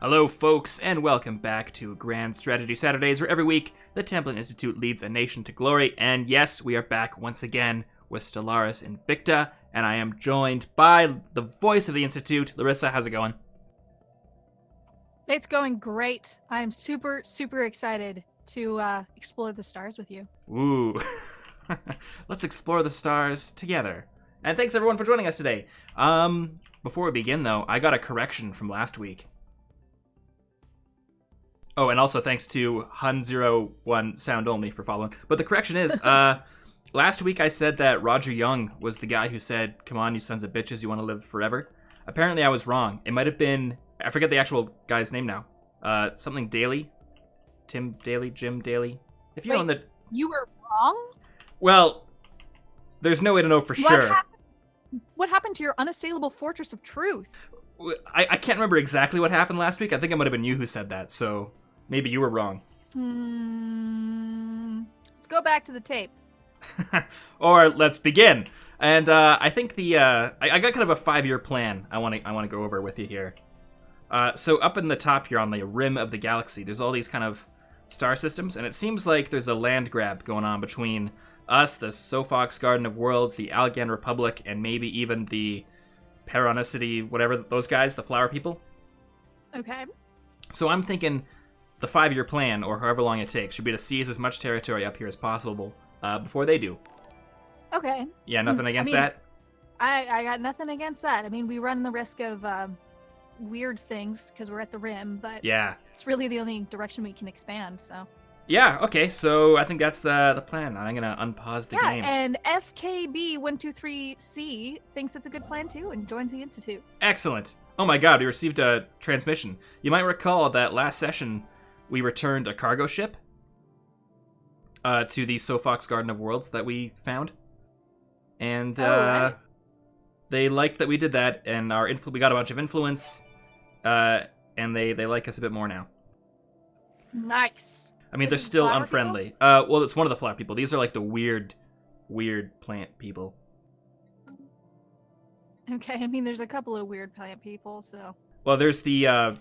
Hello, folks, and welcome back to Grand Strategy Saturdays, where every week the Templin Institute leads a nation to glory. And yes, we are back once again with Stellaris Invicta, and I am joined by the voice of the Institute, Larissa. How's it going? It's going great. I'm super excited to explore the stars with you. Ooh. Let's explore the stars together. And thanks everyone for joining us today. Before we begin, though, I got a correction from last week. Oh, and also thanks to Hun01 Sound Only for following. But the correction is, last week I said that Roger Young was the guy who said, "Come on, you sons of bitches, you want to live forever." Apparently I was wrong. It might have been, I forget the actual guy's name now. Something Daly? Tim Daly? Jim Daly? If you know the... You were wrong? Well, there's no way to know for sure. What happened to your unassailable fortress of truth? I can't remember exactly what happened last week. I think it might have been you who said that, so maybe you were wrong. Let's go back to the tape. Or let's begin. And I think I got kind of a 5-year plan I want to go over with you here. So up in the top here on the rim of the galaxy, there's all these kind of star systems, and it seems like there's a land grab going on between us, the Sofox Garden of Worlds, the Algan Republic, and maybe even the Peronicity, whatever, those guys, the flower people. Okay. So I'm thinking the 5-year plan, or however long it takes, should be to seize as much territory up here as possible before they do. Okay. Yeah, nothing against that? I got nothing against that. I mean, we run the risk of weird things because we're at the rim, but yeah, it's really the only direction we can expand, so... Yeah, okay, so I think that's the plan. I'm going to unpause the game. Yeah, and FKB123C thinks it's a good plan too and joined the Institute. Excellent. Oh my god, we received a transmission. You might recall that last session we returned a cargo ship to the Sofox Garden of Worlds that we found. And right. They liked that we did that, and we got a bunch of influence, and they like us a bit more now. Nice. I mean, they're still unfriendly. Well, it's one of the flower people. These are like the weird plant people. Okay, I mean, there's a couple of weird plant people, so... Well, there's the,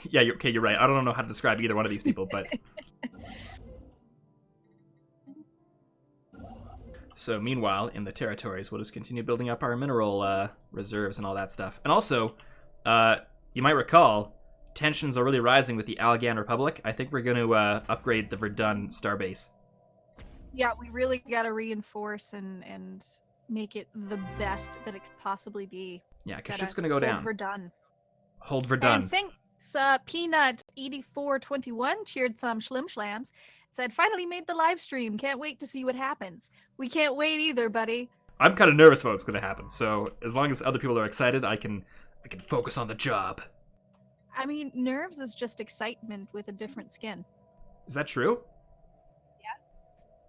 yeah, you're right. I don't know how to describe either one of these people, but... So, meanwhile, in the territories, we'll just continue building up our mineral reserves and all that stuff. And also, you might recall... Tensions are really rising with the Algan Republic. I think we're going to upgrade the Verdun starbase. Yeah, we really got to reinforce and make it the best that it could possibly be. Yeah, because shit's going to go down. Verdun. Hold Verdun. And thanks, Peanut8421 cheered some schlimschlams. Said, finally made the live stream. Can't wait to see what happens. We can't wait either, buddy. I'm kind of nervous about what's going to happen. So as long as other people are excited, I can focus on the job. I mean, nerves is just excitement with a different skin. Is that true? Yeah.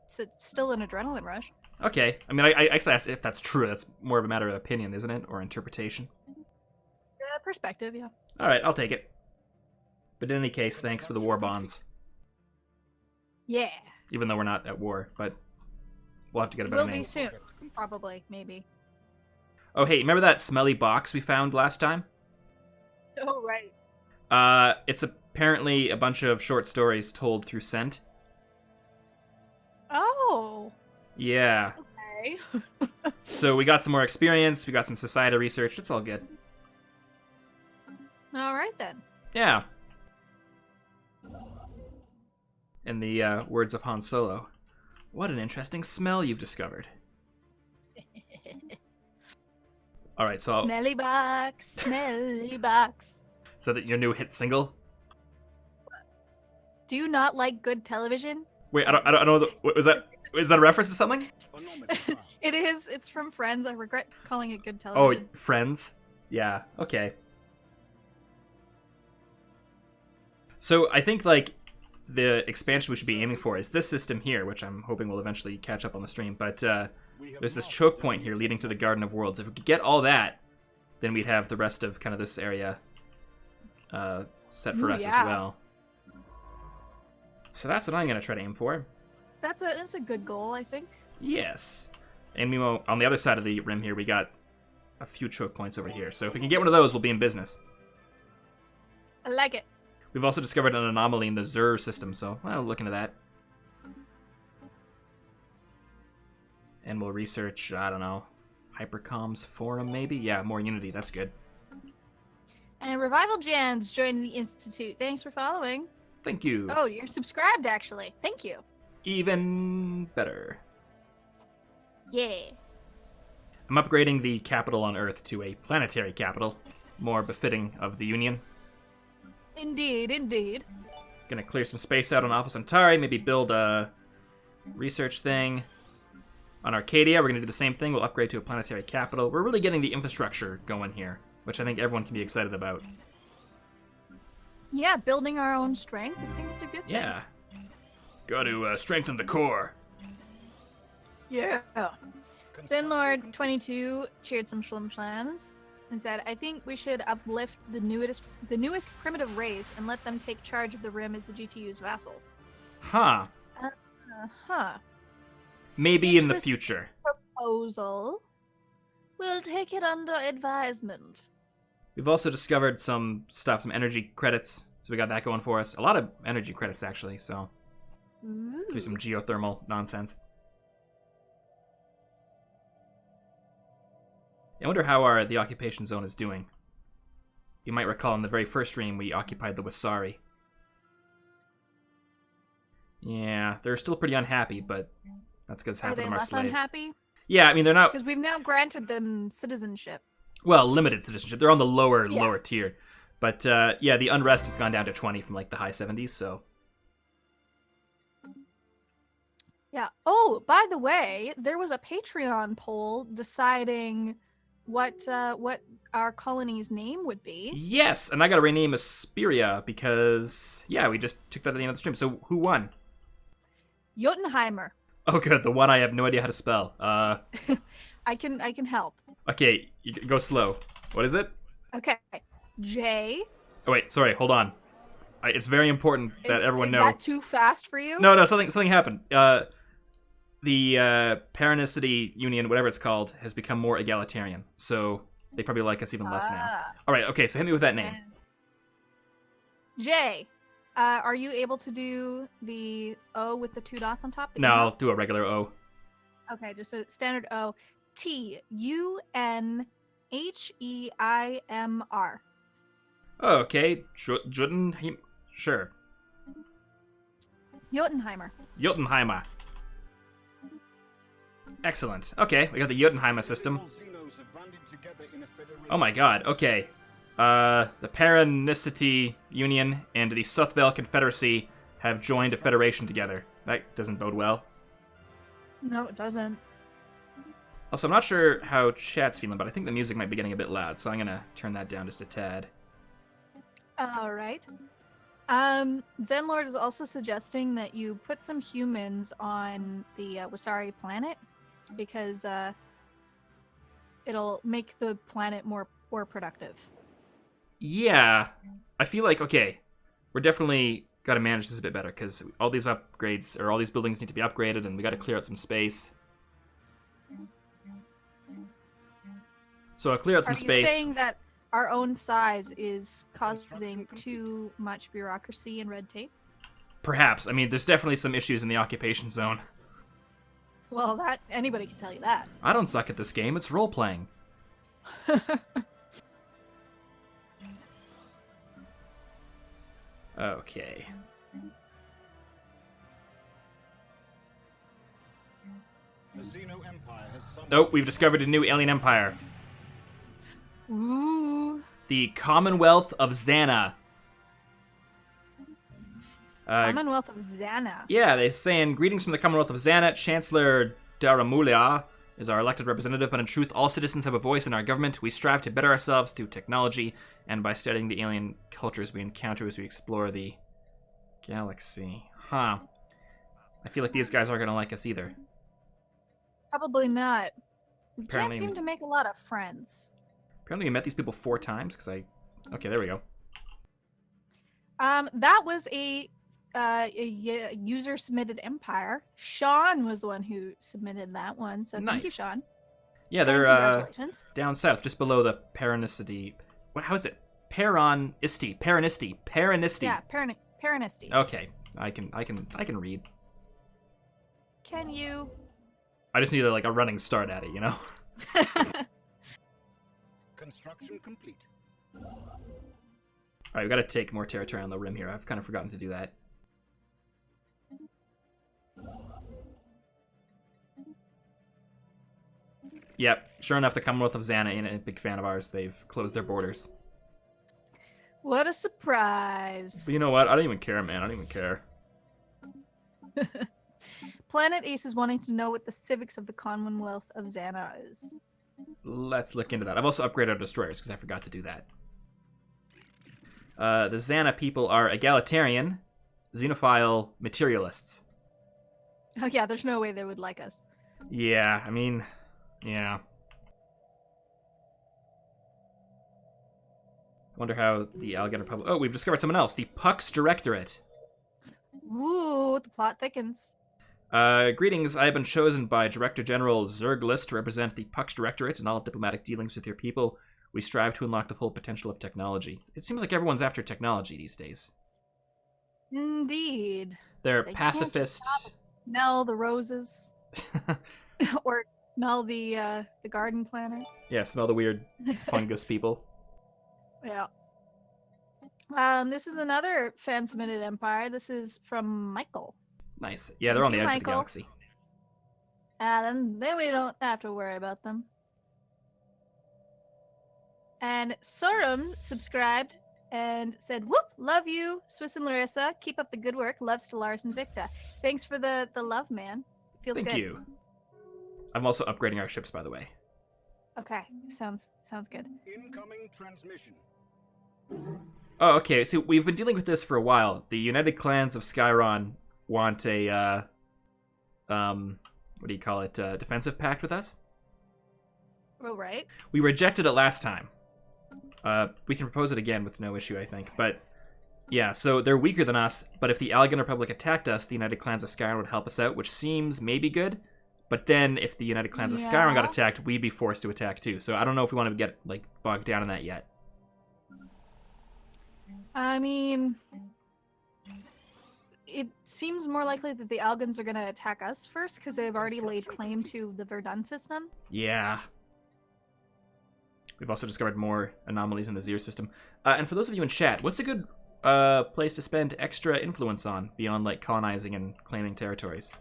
It's still an adrenaline rush. Okay. I mean, I asked if that's true. That's more of a matter of opinion, isn't it? Or interpretation? Perspective, yeah. All right, I'll take it. But in any case, thanks for the war bonds. Yeah. Even though we're not at war, but we'll have to get a better name. We'll be soon. Probably, maybe. Oh, hey, remember that smelly box we found last time? Oh, right. It's apparently a bunch of short stories told through scent. Oh. Yeah. Okay. So we got some more experience, we got some society research, it's all good. All right, then. Yeah. In the words of Han Solo, what an interesting smell you've discovered. All right, so... Smelly box, smelly box. Is that your new hit single? Do you not like good television? Wait, I don't know. Was that a reference to something? It is. It's from Friends. I regret calling it good television. Oh, Friends? Yeah, okay. So I think, like, the expansion we should be aiming for is this system here, which I'm hoping will eventually catch up on the stream, but there's this choke point here leading to the Garden of Worlds. If we could get all that, then we'd have the rest of kind of this area set for us as well. So that's what I'm going to try to aim for. That's a good goal, I think. Yes. And meanwhile, on the other side of the rim here, we got a few choke points over here. So if we can get one of those, we'll be in business. I like it. We've also discovered an anomaly in the Zur system, so I'll look into that. And we'll research, I don't know, Hypercom's forum, maybe? Yeah, more Unity. That's good. And Revival Jan's joined the Institute. Thanks for following. Thank you. Oh, you're subscribed, actually. Thank you. Even better. Yeah. I'm upgrading the capital on Earth to a planetary capital, more befitting of the Union. Indeed, indeed. Gonna clear some space out on Alpha Centauri, maybe build a research thing. On Arcadia, we're gonna do the same thing. We'll upgrade to a planetary capital. We're really getting the infrastructure going here, which I think everyone can be excited about. Yeah, building our own strength. I think it's a good thing. Yeah. Got to strengthen the core. Yeah. Zenlord 22 cheered some shlams and said, "I think we should uplift the newest primitive race and let them take charge of the Rim as the GTU's vassals." Huh. Huh. Maybe in the future. Proposal. We'll take it under advisement. We've also discovered some stuff, some energy credits. So we got that going for us. A lot of energy credits, actually, so. Ooh. Through some geothermal nonsense. I wonder how the occupation zone is doing. You might recall in the very first stream we occupied the Wasari. Yeah, they're still pretty unhappy, but that's because half of them are slaves. Are they less unhappy? Yeah, I mean, they're not... Because we've now granted them citizenship. Well, limited citizenship. They're on the lower tier. But, yeah, the unrest has gone down to 20 from, like, the high 70s, so... Yeah. Oh, by the way, there was a Patreon poll deciding what our colony's name would be. Yes, and I gotta rename Asperia because, yeah, we just took that at the end of the stream. So, who won? Jotunheimer. Oh, good. The one I have no idea how to spell. I can help. Okay, you go slow. What is it? Okay. J. Oh, wait, sorry, hold on. It's very important that everyone know. Is that too fast for you? No, something happened. The Paranicity Union, whatever it's called, has become more egalitarian. So they probably like us even less now. All right, okay, so hit me with that name. J. Are you able to do the O with the two dots on top? No, I'll do a regular O. Okay, just a standard O. Tunheimr. Oh, okay, Jotunheim. Sure. Jotunheimer. Jotunheimer. Excellent. Okay, we got the Jotunheimer system. Oh my god, okay. The Paranicity Union and the Southvale Confederacy have joined a federation together. That doesn't bode well. No, it doesn't. Also, I'm not sure how chat's feeling, but I think the music might be getting a bit loud, so I'm gonna turn that down just a tad. Alright. Zenlord is also suggesting that you put some humans on the Wasari planet because it'll make the planet more productive. Yeah, I feel like, okay, we're definitely got to manage this a bit better because all these upgrades, or all these buildings need to be upgraded and we got to clear out some space. So I'll clear out some space. Are you saying that our own size is causing too much bureaucracy and red tape? Perhaps. I mean, there's definitely some issues in the occupation zone. Well, that anybody can tell you that. I don't suck at this game. It's role-playing. Okay. Oh, we've discovered a new alien empire. Ooh. The Commonwealth of Xana. Commonwealth of Xana. Yeah, they're saying, greetings from the Commonwealth of Xana. Chancellor Daramulia is our elected representative, but in truth, all citizens have a voice in our government. We strive to better ourselves through technology and by studying the alien cultures we encounter as we explore the galaxy. Huh. I feel like these guys aren't going to like us either. Probably not. We Apparently, can't seem to make a lot of friends. Apparently we met these people 4 times, because I... Okay, there we go. That was a user-submitted empire. Sean was the one who submitted that one, so nice. Thank you, Sean. Yeah, they're congratulations. down south, just below the Paranicity... How is it? Peronisti. Yeah, Peronisti. Okay, I can read. Can you? I just need a running start at it, you know. Construction complete. All right, we got to take more territory on the rim here. I've kind of forgotten to do that. Yep, sure enough, the Commonwealth of Xana ain't a big fan of ours. They've closed their borders. What a surprise! But you know what? I don't even care, man. I don't even care. Planet Ace is wanting to know what the civics of the Commonwealth of Xana is. Let's look into that. I've also upgraded our destroyers because I forgot to do that. The Xana people are egalitarian, xenophile, materialists. Oh yeah, there's no way they would like us. Yeah, I mean, yeah. Wonder how the Alligator Republic... Oh, we've discovered someone else. The Puck's Directorate. Ooh, the plot thickens. Greetings. I have been chosen by Director General Zerglis to represent the Puck's Directorate in all diplomatic dealings with your people. We strive to unlock the full potential of technology. It seems like everyone's after technology these days. Indeed. They're They pacifist. can't just smell the roses. Or smell the garden planet. Yeah, smell the weird fungus people. Yeah. This is another fan-submitted empire. This is from Michael. Nice. Yeah, they're on the Thank edge you, of the Michael. galaxy. Then we don't have to worry about them. And Sorum subscribed and said, "Whoop, love you, Swiss and Larissa. Keep up the good work. Love Stellaris Invicta." Thanks for the love, man. Feels Thank good. you. I'm also upgrading our ships, by the way. Okay, sounds good. Incoming transmission. Oh, okay. So we've been dealing with this for a while. The United Clans of Skyron want a, what do you call it, defensive pact with us? Oh, right. We rejected it last time. We can propose it again with no issue, I think. But, yeah, so they're weaker than us, but if the Allegan Republic attacked us, the United Clans of Skyron would help us out, which seems maybe good. But then, if the United Clans of Skyron got attacked, we'd be forced to attack too. So I don't know if we want to get, bogged down in that yet. I mean, it seems more likely that the Algans are going to attack us first because they've already laid claim to the Verdun system. Yeah. We've also discovered more anomalies in the Zir system. And for those of you in chat, what's a good place to spend extra influence on beyond colonizing and claiming territories?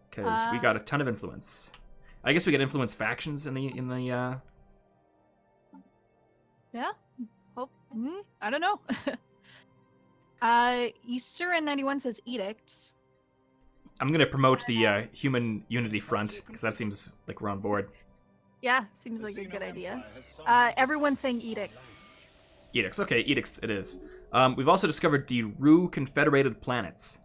Because we got a ton of influence. I guess we could influence factions in the. Yeah. Hope. I don't know. Easterin 91 says edicts. I'm gonna promote the Human Unity Front because that seems like we're on board. Yeah, seems like a good idea. Everyone's saying edicts. Edicts. Okay, edicts it is. We've also discovered the Rue Confederated Planets.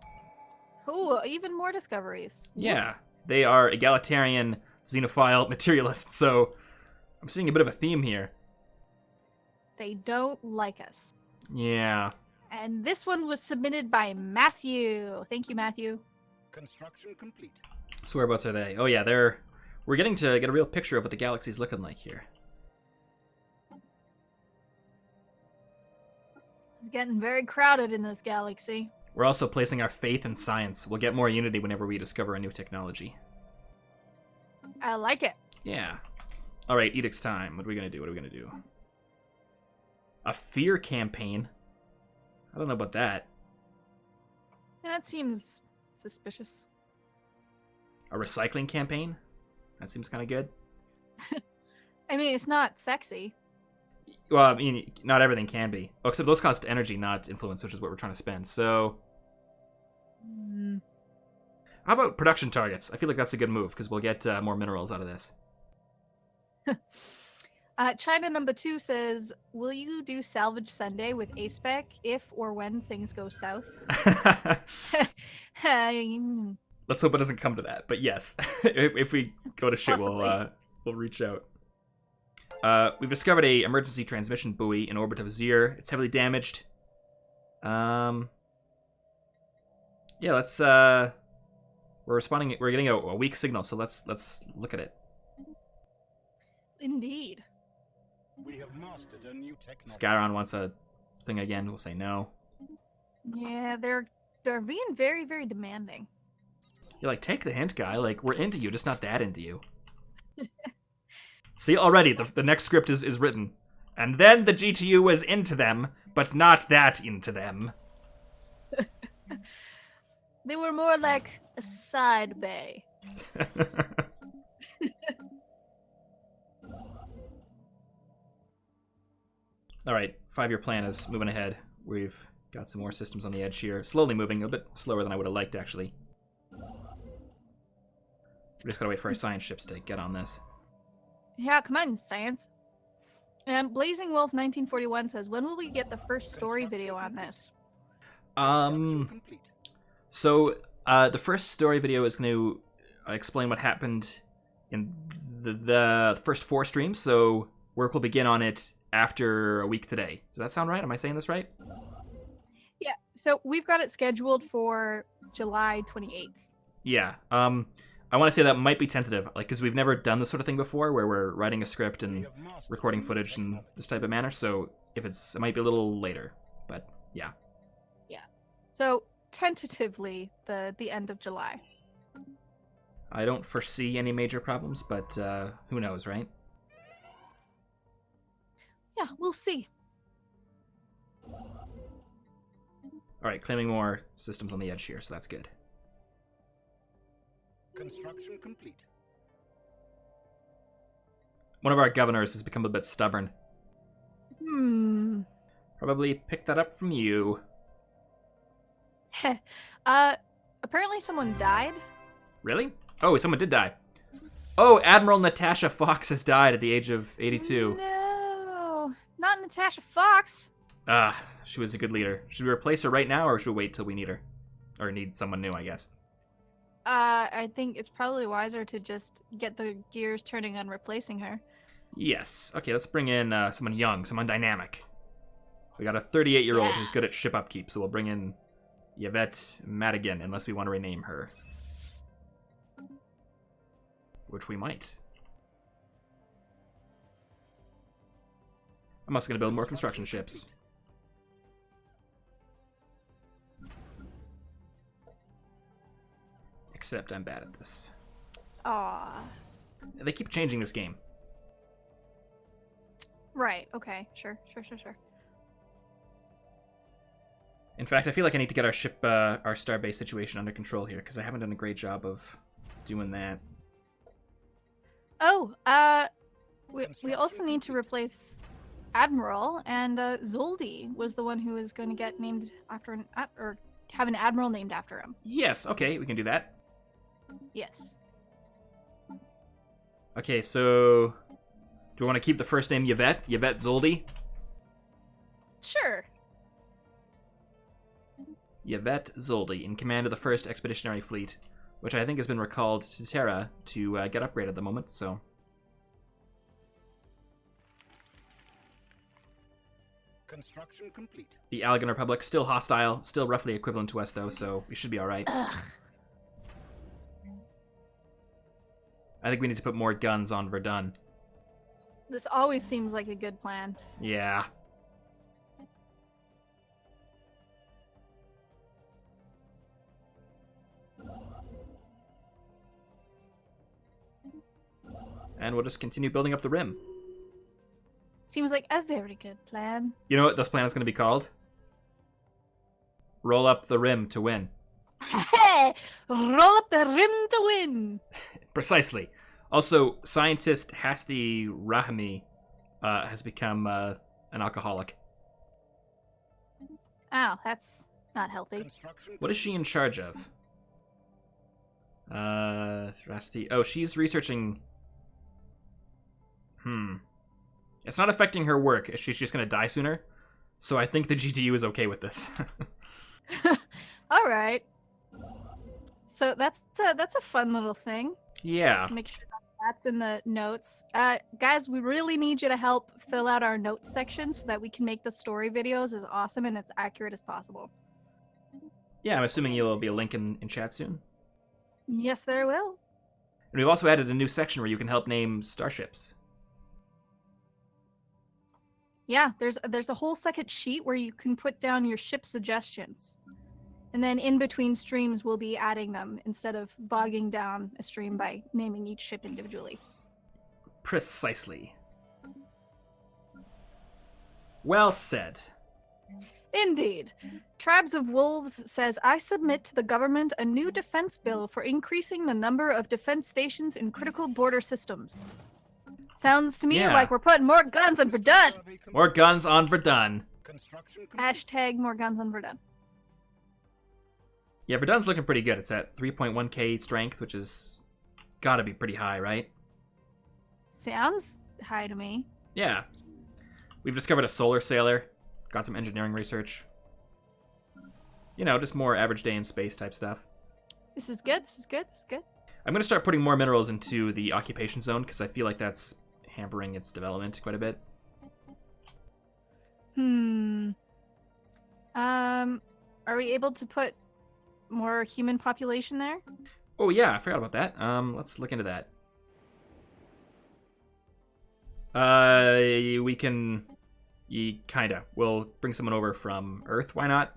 Ooh, even more discoveries. Yeah, they are egalitarian, xenophile, materialists. So I'm seeing a bit of a theme here. They don't like us. Yeah. And this one was submitted by Matthew. Thank you, Matthew. Construction complete. So whereabouts are they? Oh yeah, we're getting to get a real picture of what the galaxy's looking like here. It's getting very crowded in this galaxy. We're also placing our faith in science. We'll get more unity whenever we discover a new technology. I like it. Yeah. All right, edicts time. What are we gonna do? What are we gonna do? A fear campaign? I don't know about that. That seems suspicious. A recycling campaign? That seems kind of good. I mean, it's not sexy. Well, I mean, not everything can be. Oh, except those cost energy, not influence, which is what we're trying to spend. So, how about production targets? I feel like that's a good move because we'll get more minerals out of this. China number 2 says, "Will you do Salvage Sunday with A-Spec if or when things go south?" Let's hope it doesn't come to that. But yes, if we go to shit, we'll reach out. We've discovered a emergency transmission buoy in orbit of Zir. It's heavily damaged. Yeah, let's. We're responding. We're getting a weak signal, so let's look at it. Indeed. We have mastered a new technology. Skyron wants a thing again. We'll say no. Yeah, they're being very, very demanding. You're like, take the hint, guy. Like, we're into you, just not that into you. See, already, the next script is written. And then the GTU was into them, but not that into them. They were more like a side bay. All right, 5-year plan is moving ahead. We've got some more systems on the edge here. Slowly moving, a bit slower than I would have liked, actually. We just gotta wait for our science ships to get on this. Yeah, come on, science. Blazing Wolf 1941 says, when will we get the first story video on this? Construction complete. So, the first story video is going to explain what happened in the first 4 streams, so work will begin on it after a week today. Does that sound right? Am I saying this right? Yeah, so we've got it scheduled for July 28th. Yeah. I want to say that might be tentative, like, because we've never done this sort of thing before, where we're writing a script and recording footage in this type of manner, so if it might be a little later, but yeah. Yeah. So, tentatively, the end of July. I don't foresee any major problems, but who knows, right? Yeah, we'll see. Alright, claiming more systems on the edge here, so that's good. Construction complete. One of our governors has become a bit stubborn. Probably picked that up from you. Apparently someone died. Really? Oh, someone did die. Oh, Admiral Natasha Fox has died at the age of 82. No, not Natasha Fox. She was a good leader. Should we replace her right now, or should we wait till we need her? Or need someone new, I guess. I think it's probably wiser to just get the gears turning on replacing her. Yes. Okay, let's bring in someone young, someone dynamic. We got a 38-year-old who's good at ship upkeep, so we'll bring in Yvette Madigan, unless we want to rename her. Which we might. I'm also going to build more construction ships. Except I'm bad at this. Aw. They keep changing this game. Right, okay, sure. In fact, I feel like I need to get our ship, our starbase situation under control here, because I haven't done a great job of doing that. Oh, we also need to replace Admiral, and Zoldy was the one who was going to get named after or have an admiral named after him. Yes, okay, we can do that. Yes. Okay, so do we want to keep the first name Yvette? Yvette Zoldy? Sure. Yvette Zoldy, in command of the 1st Expeditionary Fleet, which I think has been recalled to Terra to get upgraded at the moment, so... Construction complete. The Allegan Republic, still hostile, still roughly equivalent to us, though, so we should be alright. I think we need to put more guns on Verdun. This always seems like a good plan. Yeah. And we'll just continue building up the rim. Seems like a very good plan. You know what this plan is going to be called? Roll up the rim to win. Hey! Roll up the rim to win! Precisely. Also, scientist Hasti Rahimi has become an alcoholic. Oh, that's not healthy. What is she in charge of? Thrasti. Oh, she's researching... It's not affecting her work. She's just going to die sooner. So I think the GTU is okay with this. All right. So that's a fun little thing. Yeah. Make sure that's in the notes. Guys, we really need you to help fill out our notes section so that we can make the story videos as awesome and as accurate as possible. Yeah, I'm assuming there'll be a link in chat soon. Yes, there will. And we've also added a new section where you can help name starships. Yeah, there's a whole second sheet where you can put down your ship suggestions. And then in between streams, we'll be adding them instead of bogging down a stream by naming each ship individually. Precisely. Well said. Indeed. Tribes of Wolves says, I submit to the government a new defense bill for increasing the number of defense stations in critical border systems. Sounds to me Yeah. like we're putting more guns on Verdun. More guns on Verdun. Construction complete. Hashtag more guns on Verdun. Yeah, Verdun's looking pretty good. It's at 3.1k strength, which is gotta be pretty high, right? Sounds high to me. Yeah. We've discovered a solar sailor. Got some engineering research. You know, just more average day in space type stuff. This is good. This is good. This is good. I'm going to start putting more minerals into the occupation zone because I feel like that's hampering its development quite a bit. Are we able to put more human population there? Oh yeah, I forgot about that. Let's look into that. We can... Kinda. We'll bring someone over from Earth, why not?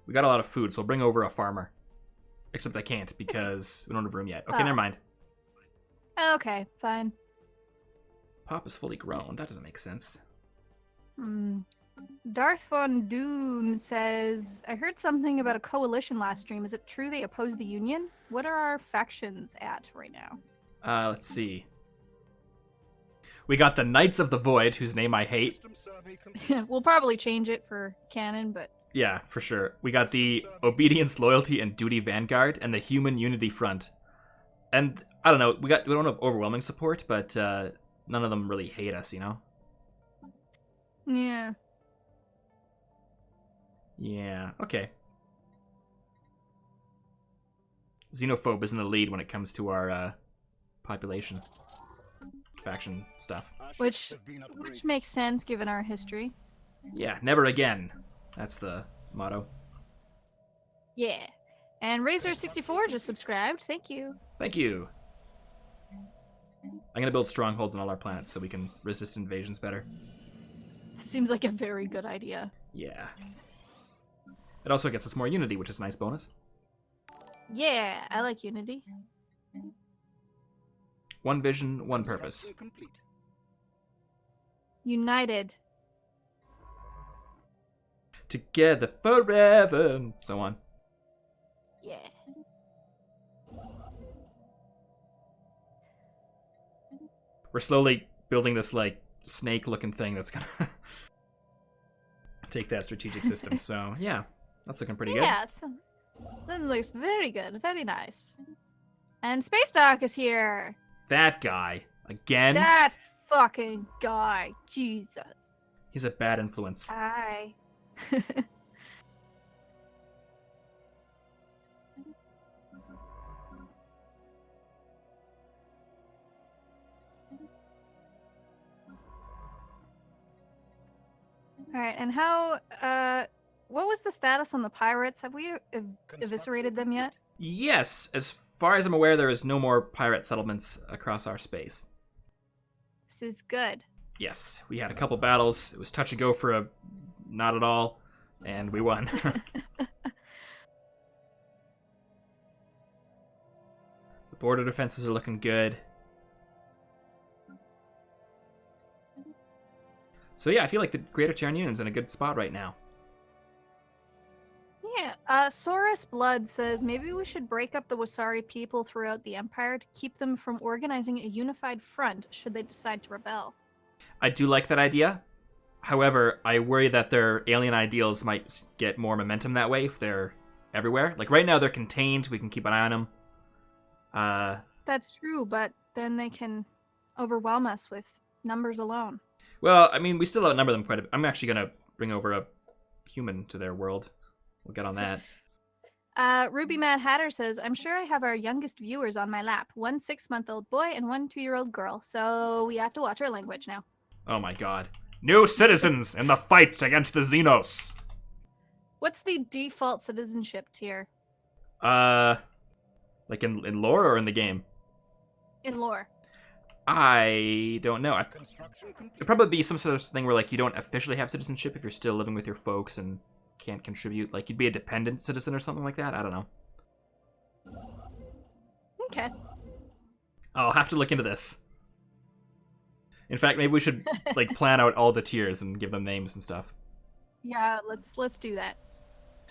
We got a lot of food, so we'll bring over a farmer. Except I can't, because we don't have room yet. Okay, never mind. Okay, fine. Pop is fully grown. That doesn't make sense. Darth Von Doom says, I heard something about a coalition last stream. Is it true they oppose the Union? What are our factions at right now? Let's see. We got the Knights of the Void, whose name I hate. System survey complete. We'll probably change it for canon, but Yeah, for sure. We got the Obedience, Loyalty, and Duty Vanguard, and the Human Unity Front. And, I don't know, we don't have overwhelming support, but none of them really hate us, you know? yeah. Yeah, okay. Xenophobe is in the lead when it comes to our population. Faction stuff. Our ships Which have been upgraded. makes sense given our history. Yeah, never again. That's the motto. Yeah. And Razor64 just subscribed. Thank you. Thank you. I'm gonna build strongholds on all our planets so we can resist invasions better. Seems like a very good idea. Yeah. It also gets us more unity, which is a nice bonus. Yeah, I like Unity. One vision, one purpose. Construction complete. United. Together forever, and so on. Yeah. We're slowly building this, like, snake-looking thing that's gonna take that strategic system. So, yeah, that's looking pretty good. Yeah, that looks very good. Very nice. And Space Doc is here. That guy. Again? That fucking guy. Jesus. He's a bad influence. Hi. Alright, and how, what was the status on the pirates? Have we eviscerated them yet? Yes, as far as I'm aware, there is no more pirate settlements across our space. This is good. Yes, we had a couple battles. It was touch and go for a not at all, and we won. The border defenses are looking good. So yeah, I feel like the Greater Terran Union's in a good spot right now. Yeah, Saurus Blood says maybe we should break up the Wasari people throughout the Empire to keep them from organizing a unified front should they decide to rebel. I do like that idea. However, I worry that their alien ideals might get more momentum that way if they're everywhere. Like right now they're contained, we can keep an eye on them. That's true, but then they can overwhelm us with numbers alone. Well, I mean, we still outnumber them quite a bit. I'm actually going to bring over a human to their world. We'll get on that. Ruby Mad Hatter says, I'm sure I have our youngest viewers on my lap. 1 6-month-old boy and 1 2-year-old girl. So we have to watch our language now. Oh my god. New citizens in the fight against the Xenos! What's the default citizenship tier? Like in lore or in the game? In lore. I don't know. Construction complete. It'd probably be some sort of thing where, like, you don't officially have citizenship if you're still living with your folks and can't contribute. Like, you'd be a dependent citizen or something like that. I don't know. Okay. I'll have to look into this. In fact, maybe we should, like, plan out all the tiers and give them names and stuff. Yeah, let's do that.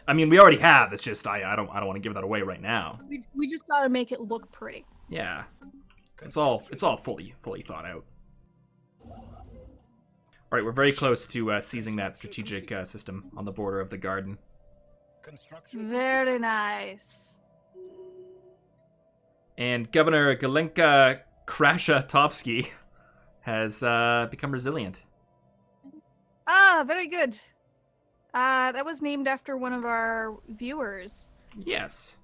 I mean, we already have. It's just I don't want to give that away right now. We just gotta make it look pretty. Yeah. It's all fully thought out. All right, we're very close to seizing that strategic system on the border of the garden. Construction. Very nice. And Governor Galenka Krashatovsky has become resilient. Ah, very good. That was named after one of our viewers. Yes.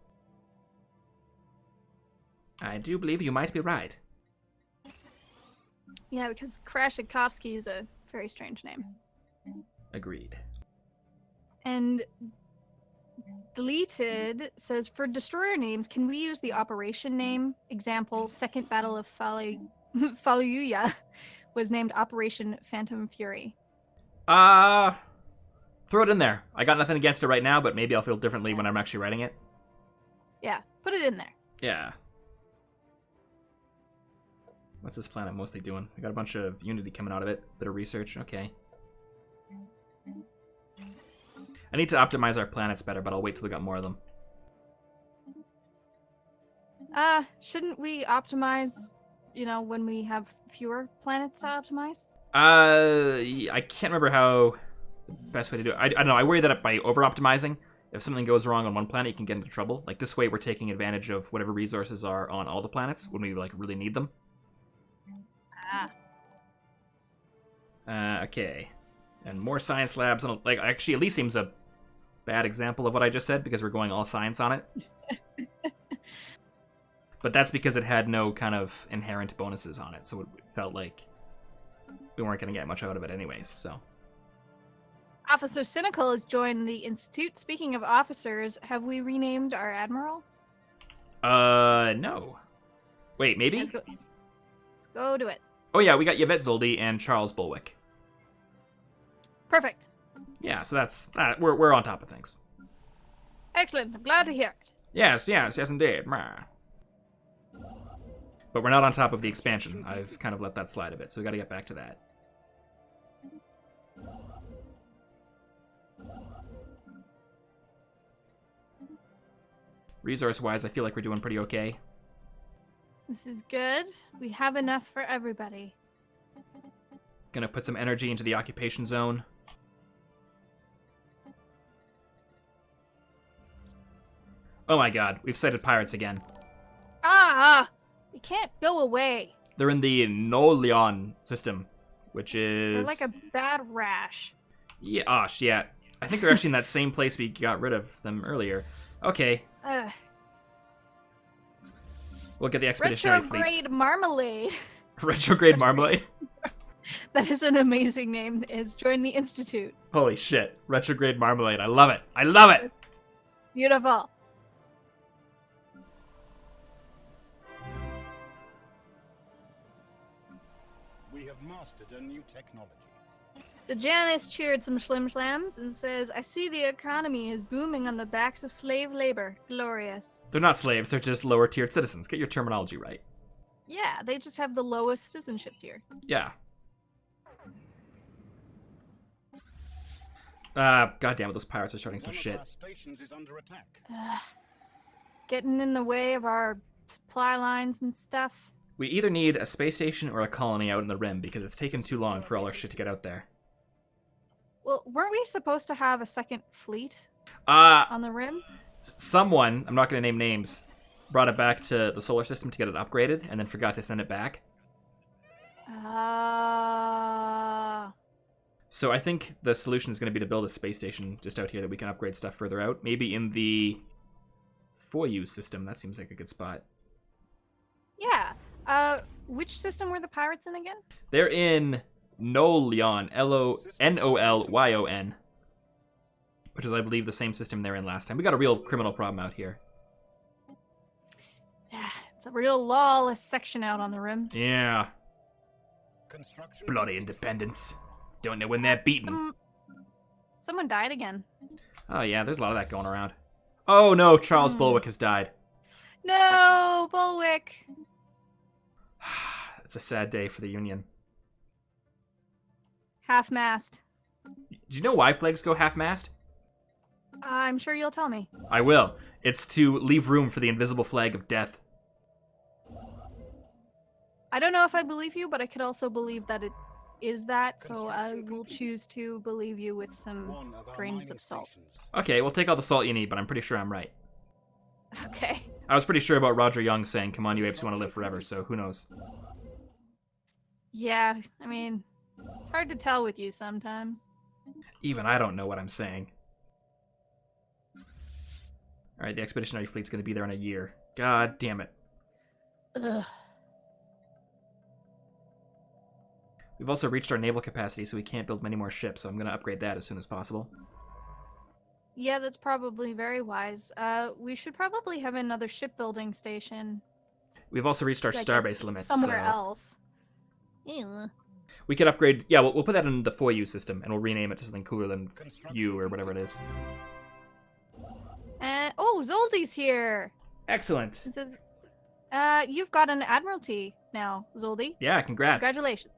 I do believe you might be right. Yeah, because Krashakovsky is a very strange name. Agreed. And Deleted says, for destroyer names, can we use the operation name? Example, Second Battle of Fallujah was named Operation Phantom Fury. Throw it in there. I got nothing against it right now, but maybe I'll feel differently when I'm actually writing it. Yeah, put it in there. Yeah. What's this planet mostly doing? We got a bunch of Unity coming out of it. Bit of research. Okay. I need to optimize our planets better, but I'll wait till we got more of them. Shouldn't we optimize, when we have fewer planets to optimize? I can't remember how the best way to do it. I don't know. I worry that by over-optimizing, if something goes wrong on one planet, you can get into trouble. Like, this way we're taking advantage of whatever resources are on all the planets when we, like, really need them. Okay. And more science labs. And, like, actually, at least seems a bad example of what I just said, because we're going all science on it. But that's because it had no kind of inherent bonuses on it, so it felt like we weren't going to get much out of it anyways, so... Officer Cynical has joined the Institute. Speaking of officers, have we renamed our admiral? No. Wait, maybe? Let's go do it. Oh yeah, we got Yvette Zoldy and Charles Bulwick. Perfect. Yeah, so that's that. We're on top of things. Excellent. I'm glad to hear it. Yes, indeed. But we're not on top of the expansion. I've kind of let that slide a bit, so we got to get back to that. Resource-wise, I feel like we're doing pretty okay. This is good. We have enough for everybody. Gonna put some energy into the occupation zone. Oh my god, we've sighted pirates again. They can't go away. They're in the Nolion system, which is... They're like a bad rash. Yeah, yeah. I think they're actually in that same place we got rid of them earlier. Okay. We'll get the expeditionary fleet. Retrograde Marmalade. Retrograde Marmalade? That is an amazing name. Has joined the Institute. Holy shit. Retrograde Marmalade. I love it. I love it! Beautiful. We have mastered a new technology. Dejanis cheered some Schlim Slams and says, I see the economy is booming on the backs of slave labor. Glorious. They're not slaves, they're just lower-tiered citizens. Get your terminology right. Yeah, they just have the lowest citizenship tier. Yeah. God damn it, those pirates are starting some One of shit. our stations is under attack. Getting in the way of our supply lines and stuff. We either need a space station or a colony out in the rim, because it's taken too long for all our shit to get out there. Well, weren't we supposed to have a second fleet Uh, on the rim? someone, I'm not going to name names, brought it back to the solar system to get it upgraded, and then forgot to send it back. So I think the solution is going to be to build a space station just out here that we can upgrade stuff further out. Maybe in the Foyu system. That seems like a good spot. Yeah. Which system were the pirates in again? They're in Nolyon, Nolyon, which is, I believe, the same system they were in last time. We got a real criminal problem out here. Yeah, it's a real lawless section out on the rim. Yeah. Construction Bloody independence. Don't know when they're beaten. Someone died again. Oh yeah, there's a lot of that going around. Oh no, Charles Bulwick has died. No, Bulwick. It's a sad day for the Union. Half-mast. Do you know why flags go half-mast? I'm sure you'll tell me. I will. It's to leave room for the invisible flag of death. I don't know if I believe you, but I could also believe that it is that, so I will choose to believe you with some one of our grains mining of salt. stations. Okay, we'll take all the salt you need, but I'm pretty sure I'm right. Okay. I was pretty sure about Roger Young saying, "Come on, you apes want to live forever," so who knows? Yeah, I mean, it's hard to tell with you sometimes. Even I don't know what I'm saying. Alright, the expeditionary fleet's going to be there in a year. God damn it. Ugh. We've also reached our naval capacity, so we can't build many more ships, so I'm going to upgrade that as soon as possible. Yeah, that's probably very wise. We should probably have another shipbuilding station. We've also reached our like starbase it's limits. somewhere so else. Ew. we could upgrade... Yeah, we'll put that in the FOIU system, and we'll rename it to something cooler than FU or whatever it is. And oh, Zoldy's here. Excellent. It says, you've got an admiralty now, Zoldy. Yeah, congrats. Congratulations.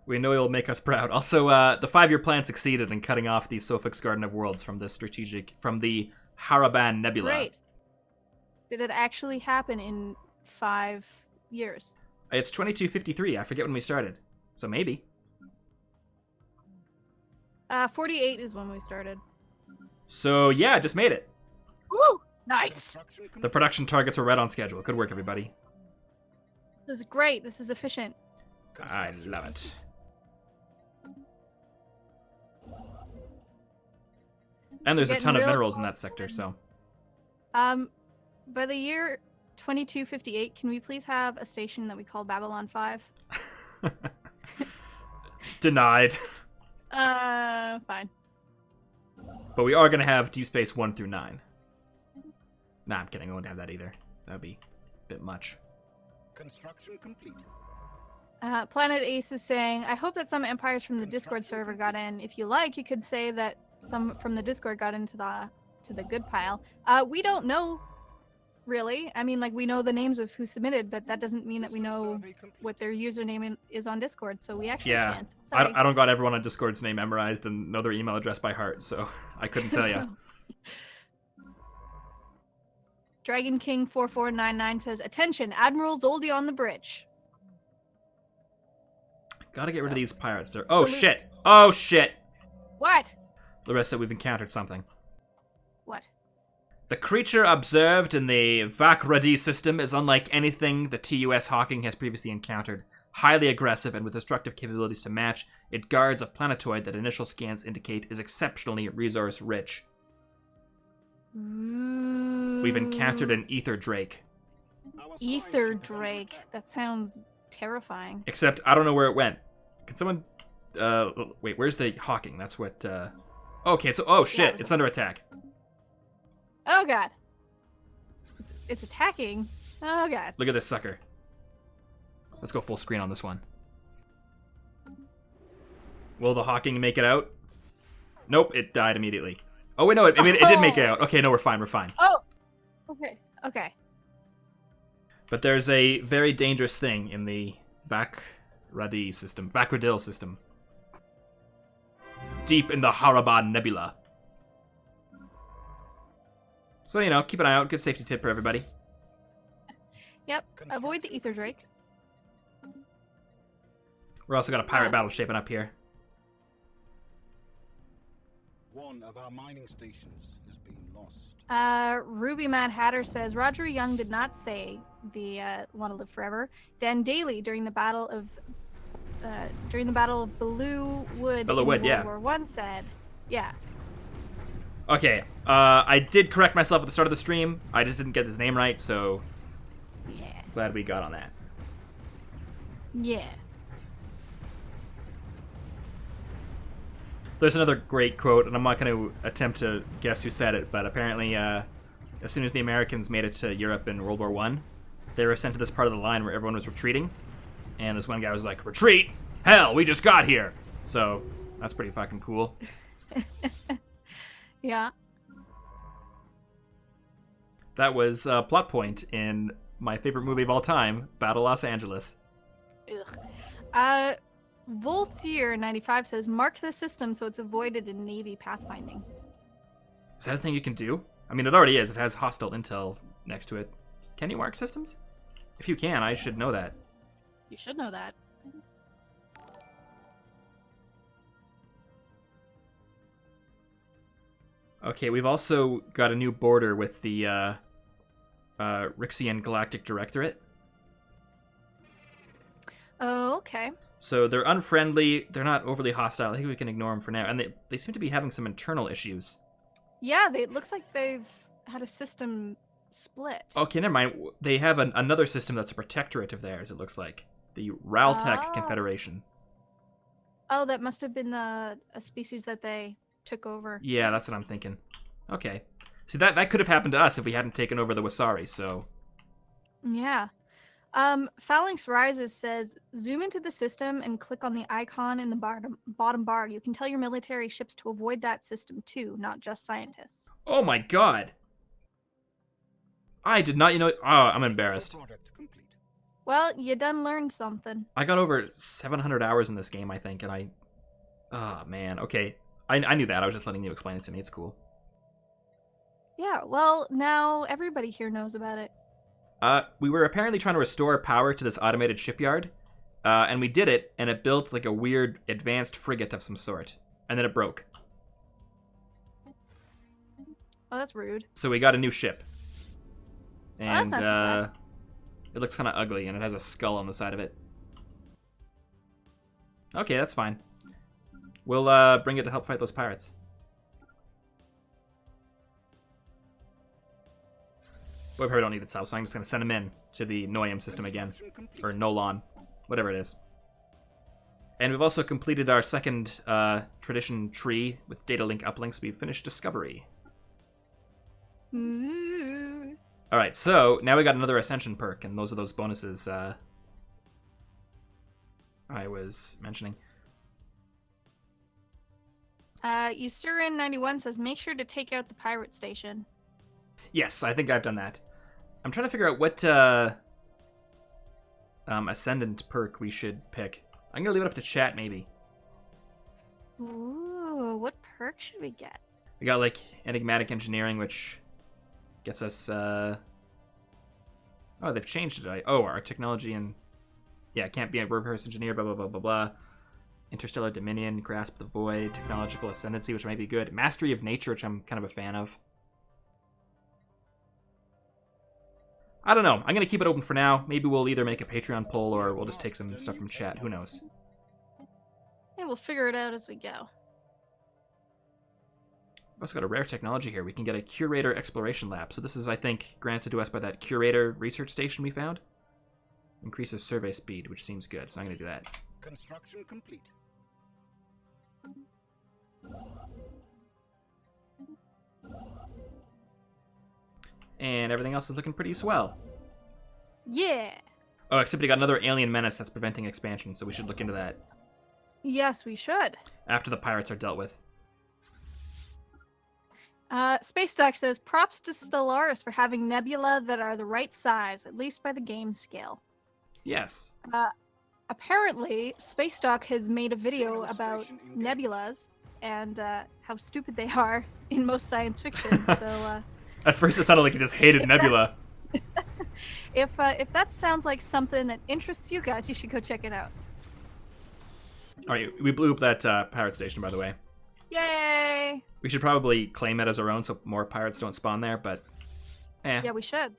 We know you'll make us proud. Also, the 5-year plan succeeded in cutting off the Sophics Garden of Worlds from the Haraban Nebula. Great. Did it actually happen in 5 years? It's 2253. I forget when we started. So maybe. 48 is when we started. So yeah, just made it. Woo! Nice. Construction The production targets were right on schedule. Good work, everybody. This is great. This is efficient. I love it. And there's a Getting ton of real minerals in close. that sector, so... By the year 2258, can we please have a station that we call Babylon 5? Denied. Fine. But we are going to have Deep Space 1 through 9. Nah, I'm kidding. I won't have that either. That would be a bit much. Construction complete. Planet Ace is saying, I hope that some empires from the Discord server got in. If you like, you could say that some from the Discord got into the good pile. We don't know, really. I mean, like, we know the names of who submitted, but that doesn't mean that we know what their username is on Discord, so we actually can't. Sorry. I don't got everyone on Discord's name memorized and know their email address by heart, so I couldn't tell you. Dragon King 4499 says, attention, Admiral Zoldy on the bridge. Gotta get rid of these pirates. They're... Oh, Salute. shit! Oh, shit! What? Larissa said we've encountered something. What? The creature observed in the Vakradi system is unlike anything the TUS Hawking has previously encountered. Highly aggressive and with destructive capabilities to match, it guards a planetoid that initial scans indicate is exceptionally resource-rich. We've encountered an Ether Drake. Ether Drake. That sounds terrifying. Except, I don't know where it went. Can someone... wait, where's the Hawking? That's what, Okay, it's... Oh, shit, it's under attack. Oh, God. It's attacking. Oh, God. Look at this sucker. Let's go full screen on this one. Will the Hawking make it out? Nope, it died immediately. Oh, wait, no, it did make it out. Okay, no, we're fine, we're fine. Oh! Okay, okay. But there's a very dangerous thing in the Vakradil system. Deep in the Haraban Nebula. So, you know, keep an eye out. Good safety tip for everybody. Yep, avoid the Ether Drake. We're also got a pirate battle shaping up here. One of our mining stations has been lost. Ruby Mad Hatter says, Roger Young did not say the want to live forever. Dan Daly during the battle of Belleau Wood in World War I said, yeah. Okay, I did correct myself at the start of the stream. I just didn't get his name right, so Yeah. glad we got on that. Yeah. There's another great quote, and I'm not going to attempt to guess who said it, but apparently as soon as the Americans made it to Europe in World War I, they were sent to this part of the line where everyone was retreating, And this one guy was like, retreat? Hell, we just got here. So that's pretty fucking cool. Yeah. That was a plot point in my favorite movie of all time, Battle Los Angeles. Ugh. Voltier 95 says, mark the system so it's avoided in Navy pathfinding. Is that a thing you can do? I mean, it already is. It has hostile intel next to it. Can you mark systems? If you can, I should know that. You should know that. Okay, we've also got a new border with the Rixian Galactic Directorate. Oh, okay. So they're unfriendly. They're not overly hostile. I think we can ignore them for now. And they seem to be having some internal issues. Yeah, it looks like they've had a system split. Okay, never mind. They have another system that's a protectorate of theirs, it looks like. The Raltec Confederation. Oh, that must have been a species that they took over. Yeah, that's what I'm thinking. Okay. See, that could have happened to us if we hadn't taken over the Wasari, so... Yeah. Phalanx Rises says, zoom into the system and click on the icon in the bottom bar. You can tell your military ships to avoid that system too, not just scientists. Oh my god! I did not, Oh, I'm embarrassed. Well, you done learned something. I got over 700 hours in this game, I think, and I... Oh, man. Okay. I knew that. I was just letting you explain it to me. It's cool. Yeah, well, now everybody here knows about it. We were apparently trying to restore power to this automated shipyard, and we did it, and it built like a weird advanced frigate of some sort, and then it broke. Oh, that's rude. So we got a new ship. And that's not too bad. It looks kind of ugly, and it has a skull on the side of it. Okay, that's fine. We'll bring it to help fight those pirates. But we probably don't need its help, so I'm just going to send him in to the Noyum system again. Or Nolan. Whatever it is. And we've also completed our second tradition tree with data link uplinks. We've finished Discovery. Ooh. Alright, so now we got another Ascension perk, and those are those bonuses I was mentioning. Usurin91 says, make sure to take out the pirate station. Yes, I think I've done that. I'm trying to figure out what Ascendant perk we should pick. I'm going to leave it up to chat, maybe. Ooh, what perk should we get? We got, like, Enigmatic Engineering, which gets us... Oh, they've changed it. Our technology and... Yeah, can't be a reverse engineer, blah, blah, blah, blah, blah. Interstellar Dominion, Grasp the Void, Technological Ascendancy, which might be good. Mastery of Nature, which I'm kind of a fan of. I don't know. I'm going to keep it open for now. Maybe we'll either make a Patreon poll or we'll just take some stuff from chat. Who knows? Yeah, we'll figure it out as we go. We've also got a rare technology here. We can get a Curator Exploration Lab. So this is, I think, granted to us by that Curator research station we found. Increases survey speed, which seems good. So I'm going to do that. Construction complete. And everything else is looking pretty swell. Yeah. Oh, except we got another alien menace that's preventing expansion, so we should look into that. Yes, we should. After the pirates are dealt with. Space Doc says, props to Stellaris for having nebula that are the right size, at least by the game scale. Yes. Apparently, Space Doc has made a video about nebulas and how stupid they are in most science fiction. So, at first it sounded like you just hated Nebula. if that sounds like something that interests you guys, you should go check it out. Alright, we blew up that pirate station, by the way. Yay! We should probably claim it as our own so more pirates don't spawn there, but... Yeah, we should.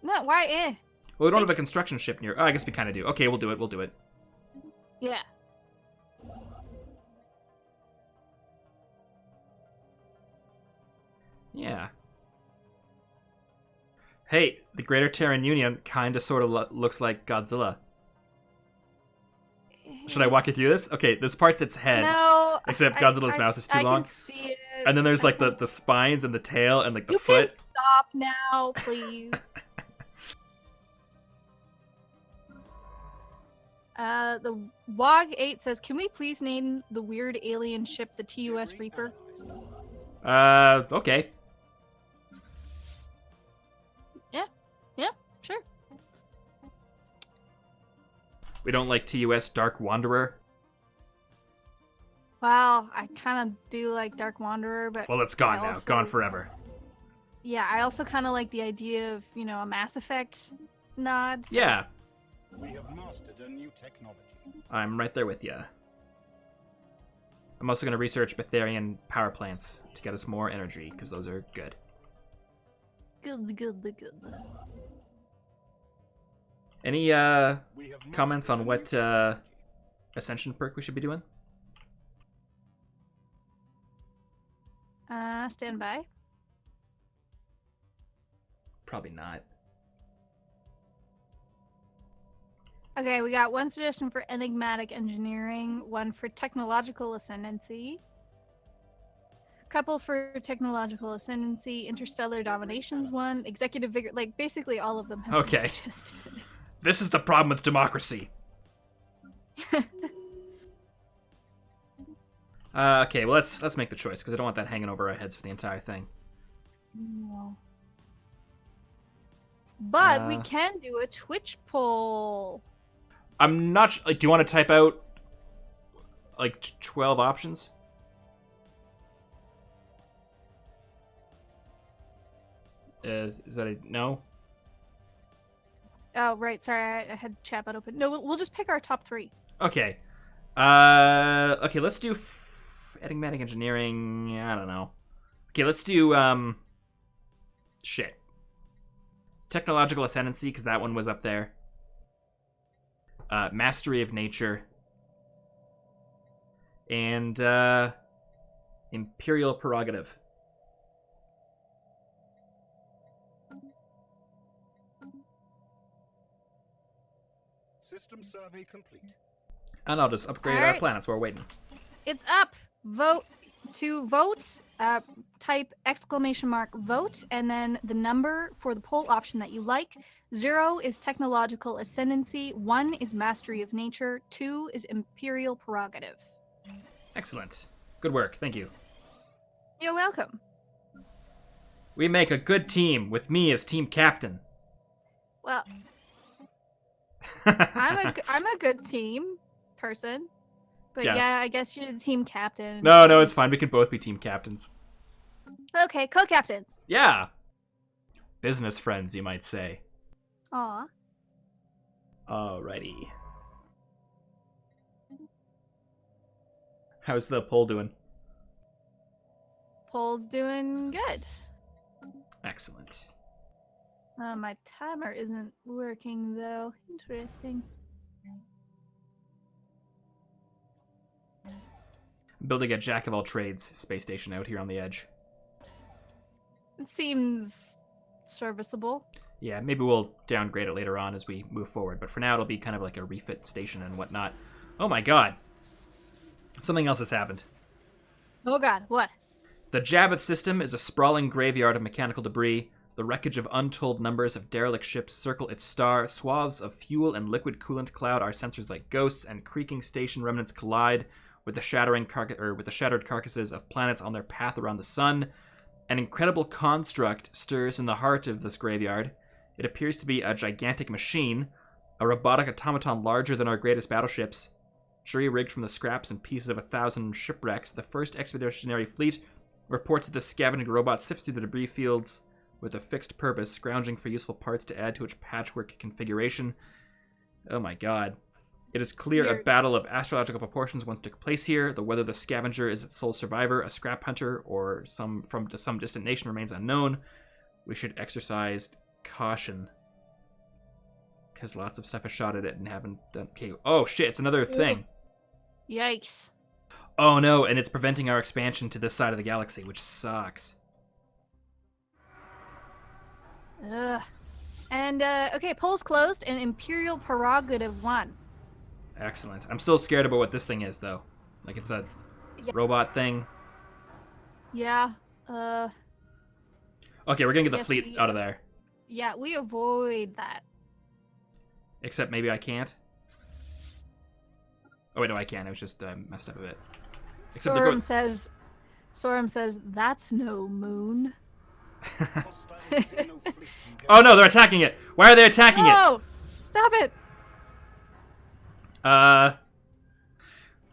No, why Well, we don't have a construction ship near... Oh, I guess we kind of do. Okay, we'll do it. Yeah. Yeah. Hey, the Greater Terran Union kind of sort of looks like Godzilla. Should I walk you through this? Okay, this part's its head. No. Except Godzilla's mouth is too long. I can see it. And then there's like the spines and the tail and like the you foot. Can stop now, please. The WOG 8 says, can we please name the weird alien ship the TUS Reaper? Okay. Yeah, sure. We don't like TUS Dark Wanderer. Wow, I kind of do like Dark Wanderer, but... Well, it's gone I now. also- Gone forever. Yeah, I also kind of like the idea of, a Mass Effect nod. So... Yeah, We have mastered a new technology. I'm right there with you. I'm also going to research Betharian power plants to get us more energy, because those are good. Good. Any We have comments mastered on a what new technology. Ascension perk we should be doing? Stand by. Probably not. Okay, we got one suggestion for enigmatic engineering, one for technological ascendancy, couple for technological ascendancy, interstellar dominations one, executive vigor, like basically all of them have Okay. been suggested. This is the problem with democracy. Okay, well let's make the choice because I don't want that hanging over our heads for the entire thing. No. But we can do a Twitch poll. I'm not. Like, do you want to type out like 12 options? Is that a no? Oh, right. Sorry, I had chatbot open. No, we'll just pick our top 3. Okay. Okay, let's do enigmatic engineering. I don't know. Okay, let's do shit. Technological ascendancy, because that one was up there. Mastery of nature. And imperial prerogative. System survey complete. And I'll just upgrade All our right. planets while we're waiting. It's up. Vote. Type !vote and then the number for the poll option that you like. 0 is technological ascendancy. 1 is mastery of nature. 2 is imperial prerogative. Excellent. Good work. Thank you. You're welcome. We make a good team with me as team captain. Well, I'm a good team person. But Yeah. yeah, I guess you're the team captain. No, it's fine. We can both be team captains. Okay, co-captains. Yeah. Business friends, you might say. Aw. Alrighty. How's the poll doing? Poll's doing good. Excellent. My timer isn't working though. Interesting. I'm building a jack of all trades space station out here on the edge. It seems serviceable. Yeah, maybe we'll downgrade it later on as we move forward, but for now it'll be kind of like a refit station and whatnot. Oh my god. Something else has happened. Oh god, what? The Jabbeth system is a sprawling graveyard of mechanical debris. The wreckage of untold numbers of derelict ships circle its star. Swaths of fuel and liquid coolant cloud our sensors like ghosts, and creaking station remnants collide with the shattered carcasses of planets on their path around the sun. An incredible construct stirs in the heart of this graveyard. It appears to be a gigantic machine, a robotic automaton larger than our greatest battleships. Jury-rigged from the scraps and pieces of 1,000 shipwrecks, the first expeditionary fleet reports that the scavenging robot sifts through the debris fields with a fixed purpose, scrounging for useful parts to add to its patchwork configuration. Oh my god. It is clear a battle of astrological proportions once took place here, though whether the scavenger is its sole survivor, a scrap hunter, or some distant nation remains unknown. We should exercise caution. Because lots of stuff has shot at it and haven't done... Okay. Oh shit, it's another thing. Yikes. Oh no, and it's preventing our expansion to this side of the galaxy, which sucks. Ugh. And, okay, poll's closed and Imperial Prerogative won. Excellent. I'm still scared about what this thing is, though. Like, it's a robot thing. Yeah, Okay, we're gonna get the Yes, fleet out of there. yeah, we avoid that. Except maybe I can't. Oh, wait, no, I can. I was just messed up a bit. Sorum says, that's no moon. Oh, no, they're attacking it. Why are they attacking it? No! Stop it!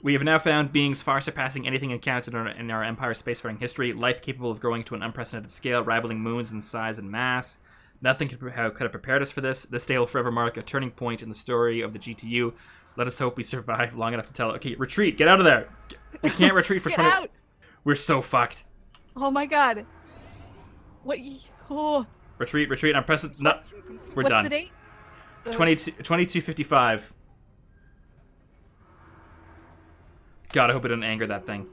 We have now found beings far surpassing anything encountered in our Empire's spacefaring history, life capable of growing to an unprecedented scale, rivaling moons in size and mass. Nothing could have prepared us for this. This day will forever mark a turning point in the story of the GTU. Let us hope we survive long enough to tell it. Okay, retreat. Get out of there. We can't retreat for 20... out! We're so fucked. Oh my god. What? Oh. Retreat. I'm pressing... No, we're What's done. the date? 2255. God, I hope it didn't anger that thing.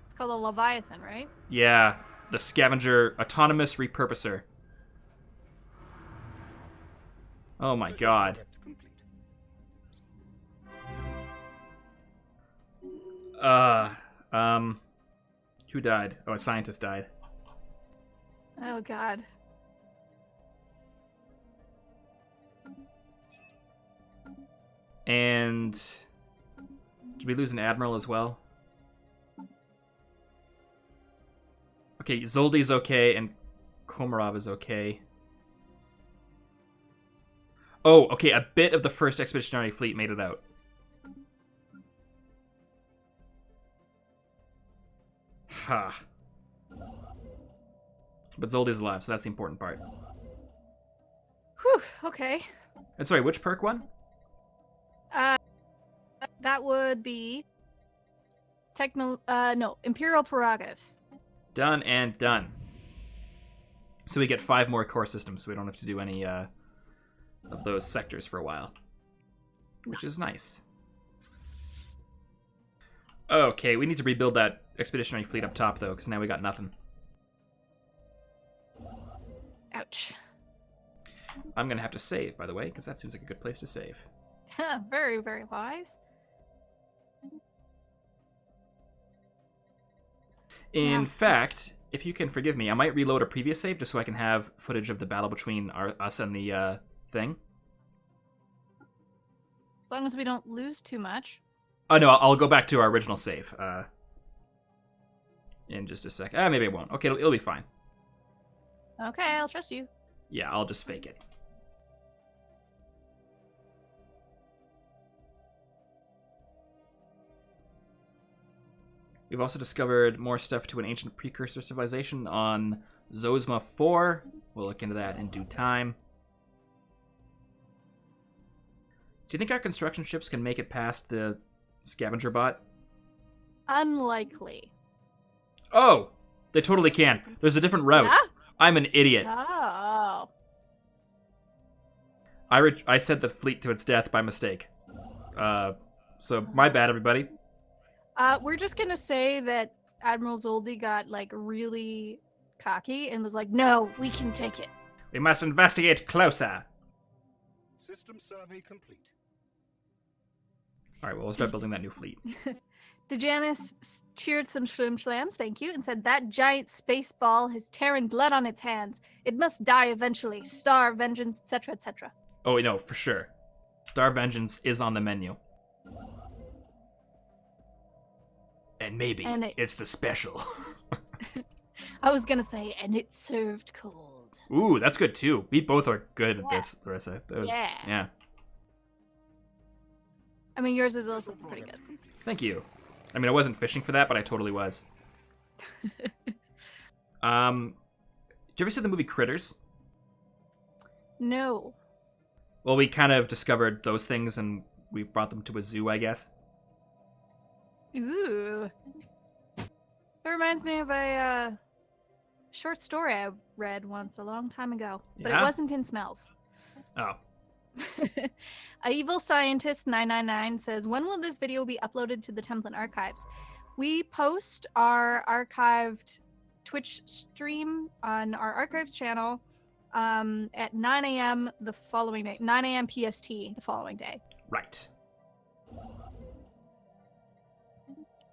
It's called a Leviathan, right? Yeah, the scavenger autonomous repurposer. Oh my god. Who died? Oh, a scientist died. Oh god. And did we lose an admiral as well? Okay, Zoldy's okay and Komarov is okay. Oh, okay, a bit of the first expeditionary fleet made it out. Ha. But Zoldy's alive, so that's the important part. Whew, okay. And sorry, which perk one? That would be... Imperial Prerogative. Done and done. So we get 5 more core systems, so we don't have to do any of those sectors for a while. Which is nice. Okay, we need to rebuild that expeditionary fleet up top, though, because now we got nothing. Ouch. I'm going to have to save, by the way, because that seems like a good place to save. Very, very wise. In fact, if you can forgive me, I might reload a previous save just so I can have footage of the battle between us and the thing. As long as we don't lose too much. Oh, no, I'll go back to our original save in just a sec. Maybe I won't. Okay, it'll be fine. Okay, I'll trust you. Yeah, I'll just fake it. We've also discovered more stuff to an ancient precursor civilization on Zosma 4. We'll look into that in due time. Do you think our construction ships can make it past the scavenger bot? Unlikely. Oh! They totally can. There's a different route. Yeah? I'm an idiot. Oh. I sent the fleet to its death by mistake. So my bad, everybody. We're just gonna say that Admiral Zoldy got, like, really cocky and was like, no, we can take it. We must investigate closer. System survey complete. Alright, well, we'll start building that new fleet. Dejanis cheered some shlamslams, thank you, and said, that giant space ball has Terran blood on its hands. It must die eventually. Star, vengeance, etc., etc. Oh, no, for sure. Star Vengeance is on the menu. And maybe it's the special. I was gonna say, and it's served cold. Ooh, that's good too. We both are good at this, Larissa. Yeah. I mean, yours is also pretty good. Thank you. I mean, I wasn't fishing for that, but I totally was. Did you ever see the movie Critters? No. Well, we kind of discovered those things and we brought them to a zoo, I guess. Ooh. That reminds me of a short story I read once a long time ago. But it wasn't in Smells. Oh. A Evil Scientist 999 says, when will this video be uploaded to the Templin archives? We post our archived Twitch stream on our archives channel at 9 a.m. the following day. 9 a.m. PST the following day. Right.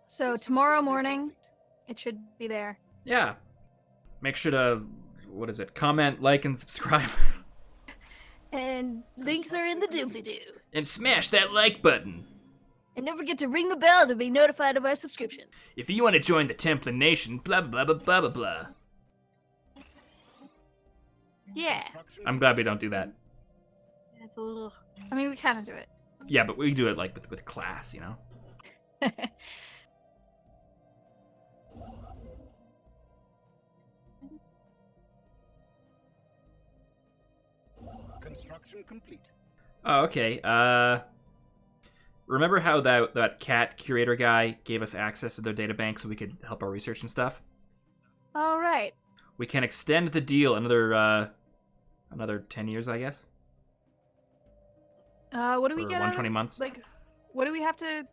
So tomorrow morning, it should be there. Yeah. Make sure to, comment, like, and subscribe. And links are in the doobly-doo. And smash that like button. And don't forget to ring the bell to be notified of our subscriptions. If you want to join the Templin Nation, blah blah blah blah blah blah. Yeah. I'm glad we don't do that. It's a little... I mean, we kind of do it. Yeah, but we do it like with class, you know? Construction complete. Oh, okay. Remember how that cat curator guy gave us access to their databank so we could help our research and stuff? All right. We can extend the deal another 10 years, I guess. What do we For get 120 out of, months. Like, what do we have to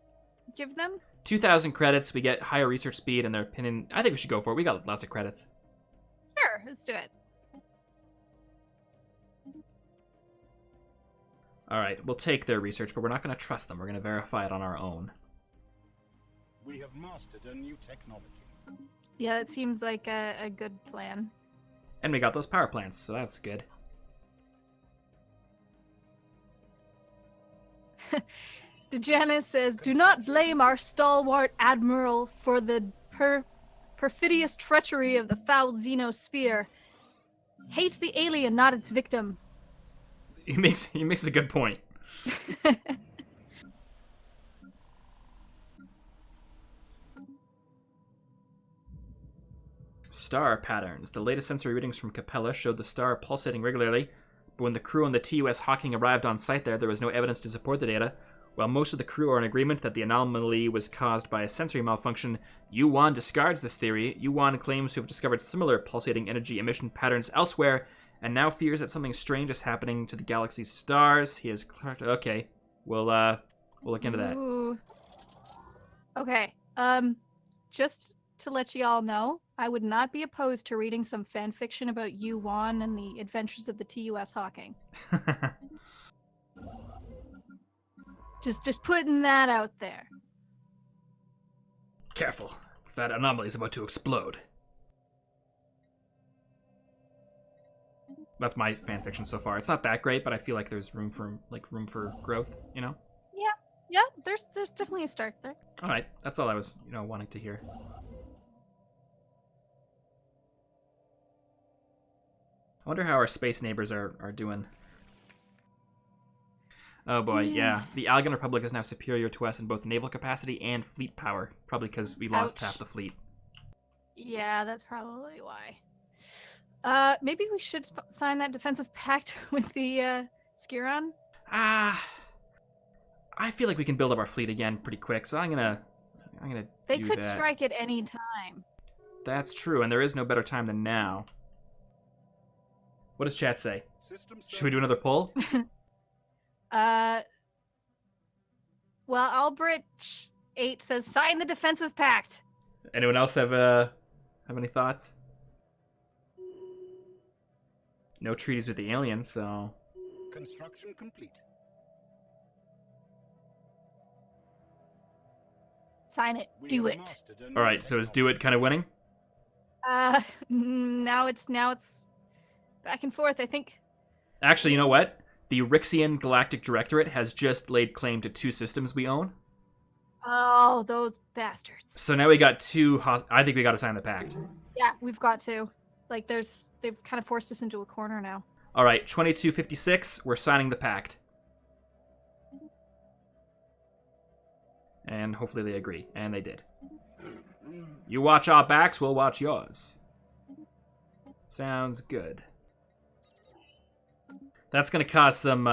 give them? 2,000 credits. We get higher research speed, and their opinion. I think we should go for it. We got lots of credits. Sure, let's do it. All right, we'll take their research, but we're not going to trust them. We're going to verify it on our own. We have mastered a new technology. Yeah, it seems like a good plan. And we got those power plants, so that's good. Dejanus says, "Do not blame our stalwart admiral for the perfidious treachery of the foul xenosphere. Hate the alien, not its victim." He makes a good point. Star patterns. The latest sensory readings from Capella showed the star pulsating regularly, but when the crew on the TUS Hawking arrived on site there was no evidence to support the data. While most of the crew are in agreement that the anomaly was caused by a sensory malfunction, Yuan discards this theory. Yuan claims to have discovered similar pulsating energy emission patterns elsewhere, and now fears that something strange is happening to the galaxy's stars. He is... Okay, we'll look into that. Ooh. Okay, just to let you all know, I would not be opposed to reading some fan fiction about Yuan and the adventures of the TUS Hawking. Just putting that out there. Careful. That anomaly is about to explode. That's my fanfiction so far. It's not that great, but I feel like there's room for growth, you know? Yeah, there's definitely a start there. All right, that's all I was, wanting to hear. I wonder how our space neighbors are doing. Oh boy, yeah. The Algan Republic is now superior to us in both naval capacity and fleet power. Probably because we lost half the fleet. Yeah, that's probably why. Maybe we should sign that defensive pact with the Skiron? I feel like we can build up our fleet again pretty quick, so I'm gonna They do could that. strike at any time. That's true, and there is no better time than now. What does chat say? Should we do another poll? Well, Albrecht 8 says, sign the defensive pact. Anyone else have any thoughts? No treaties with the aliens, so... Construction complete. Sign it. Do it. Alright, so is do it kind of winning? Now it's back and forth, I think. Actually, you know what? The Rixian Galactic Directorate has just laid claim to 2 systems we own. Oh, those bastards. So now we got 2... I think we got to sign the pact. Yeah, we've got to. Like, they've kind of forced us into a corner now. Alright, 2256, we're signing the pact. And hopefully they agree. And they did. You watch our backs, we'll watch yours. Sounds good. That's going to cause some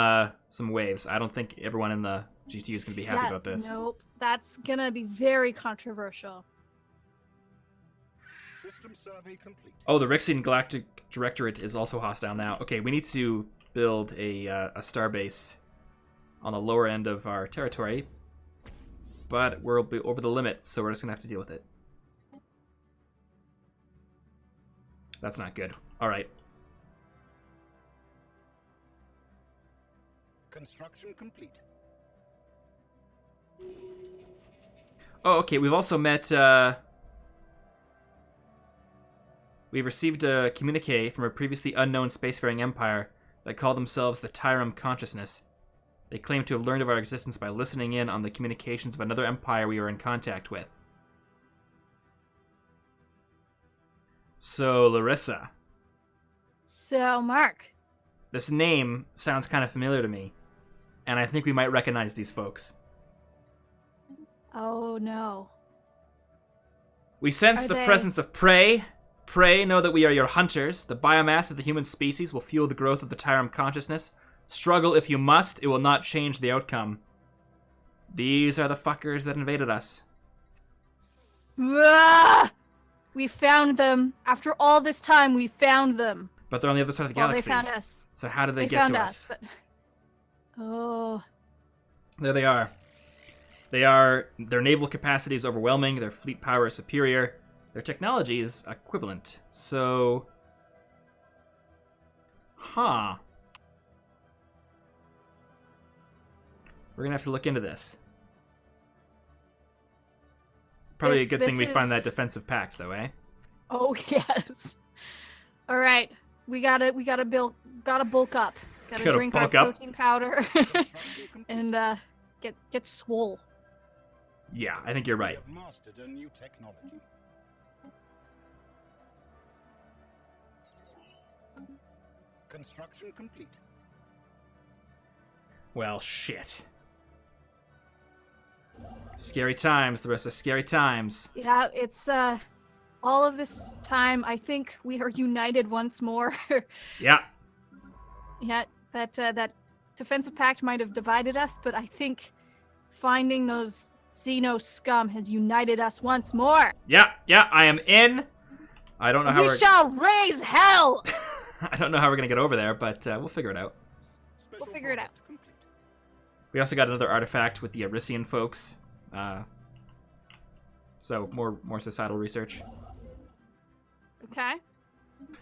waves. I don't think everyone in the GTU is going to be happy about this. Nope. That's going to be very controversial. System survey complete. Oh, the Rixian Galactic Directorate is also hostile now. Okay, we need to build a starbase on the lower end of our territory. But we'll be over the limit, so we're just going to have to deal with it. That's not good. All right. Construction complete. Oh, okay. We've also met... We received a communique from a previously unknown spacefaring empire that called themselves the Tyrum Consciousness. They claim to have learned of our existence by listening in on the communications of another empire we are in contact with. So, Larissa. So, Mark. This name sounds kind of familiar to me, and I think we might recognize these folks. Oh, no. We sense the presence of prey. Prey, know that we are your hunters. The biomass of the human species will fuel the growth of the Tyrum consciousness. Struggle if you must, it will not change the outcome. These are the fuckers that invaded us. Ah! We found them. After all this time, we found them. But they're on the other side of the galaxy. Well, they found us. So how did they get to us? But... Oh. There they are. Their naval capacity is overwhelming, their fleet power is superior, their technology is equivalent. So... Huh. We're gonna have to look into this. Probably a good thing we find that defensive pact, though, eh? Oh yes. All right, we gotta bulk up. Gotta drink our protein powder and get swole. Yeah, I think you're right. We have mastered a new technology. Construction complete. Well, shit. Scary times, Larissa, scary times. Yeah, it's all of this time I think we are united once more. Yeah. Yeah, that defensive pact might have divided us, but I think finding those Xeno scum has united us once more. Yeah, I am in. I don't know how we shall raise hell. I don't know how we're gonna get over there, but we'll figure it out. We'll figure it out. We also got another artifact with the Arisian folks. So more societal research. Okay.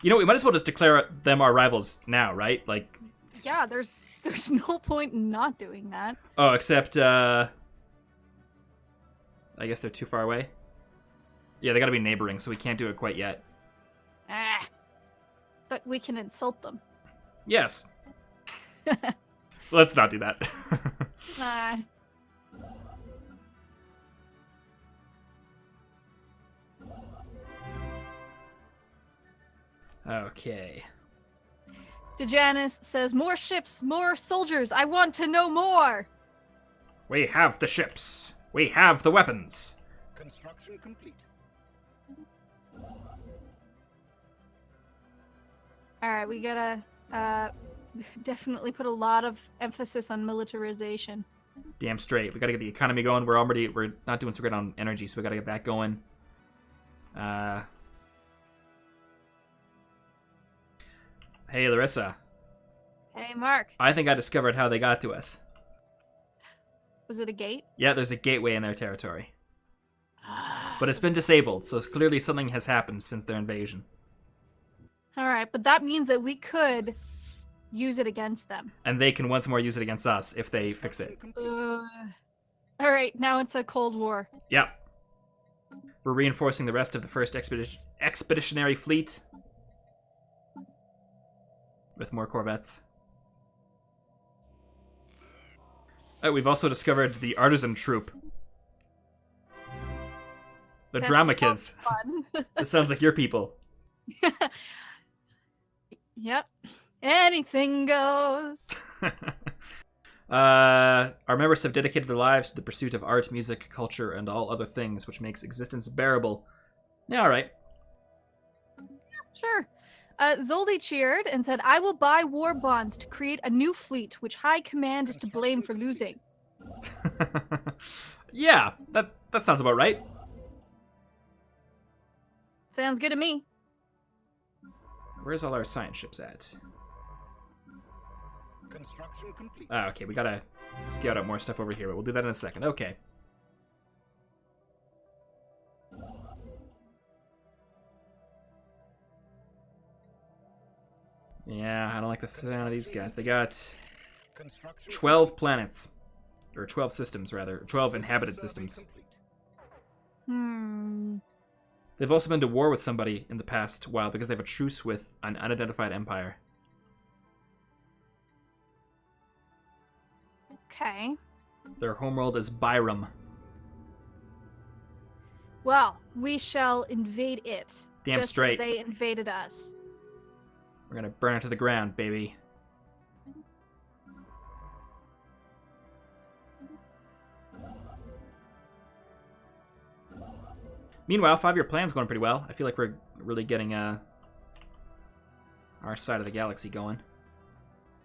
You know, we might as well just declare them our rivals now, right? Like. Yeah, there's no point in not doing that. Oh, except I guess they're too far away. Yeah, they gotta be neighboring, so we can't do it quite yet. Ah. But we can insult them. Yes. Let's not do that. Okay. Dejanus says, more ships, more soldiers. I want to know more. We have the ships. We have the weapons. Construction complete. All right, we gotta definitely put a lot of emphasis on militarization. Damn straight. We gotta get the economy going. We're not doing so great on energy, so we gotta get that going. Hey, Larissa. Hey, Mark. I think I discovered how they got to us. Was it a gate? Yeah, there's a gateway in their territory. But it's been disabled, so clearly something has happened since their invasion. All right, but that means that we could use it against them. And they can once more use it against us if they fix it. All right, now it's a Cold War. Yep. We're reinforcing the rest of the first expeditionary fleet with more corvettes. Oh, we've also discovered the artisan troop. The drama kids. Fun. This sounds like your people. Yep. Anything goes. Our members have dedicated their lives to the pursuit of art, music, culture, and all other things, which makes existence bearable. Yeah, all right. Sure. Zoldy cheered and said, I will buy war bonds to create a new fleet, which High Command is to blame for losing. Yeah, that sounds about right. Sounds good to me. Where's all our science ships at? Construction complete. Ah, okay, we gotta scout out more stuff over here, but we'll do that in a second. Okay. Yeah, I don't like the sound of these guys. They got 12 planets. Or 12 systems, rather. 12 inhabited systems. They've also been to war with somebody in the past while because they have a truce with an unidentified empire. Okay. Their homeworld is Byram. Well, we shall invade it. Damn just straight. as they invaded us. We're gonna burn it to the ground, baby. Meanwhile, 5-year plan's going pretty well. I feel like we're really getting our side of the galaxy going.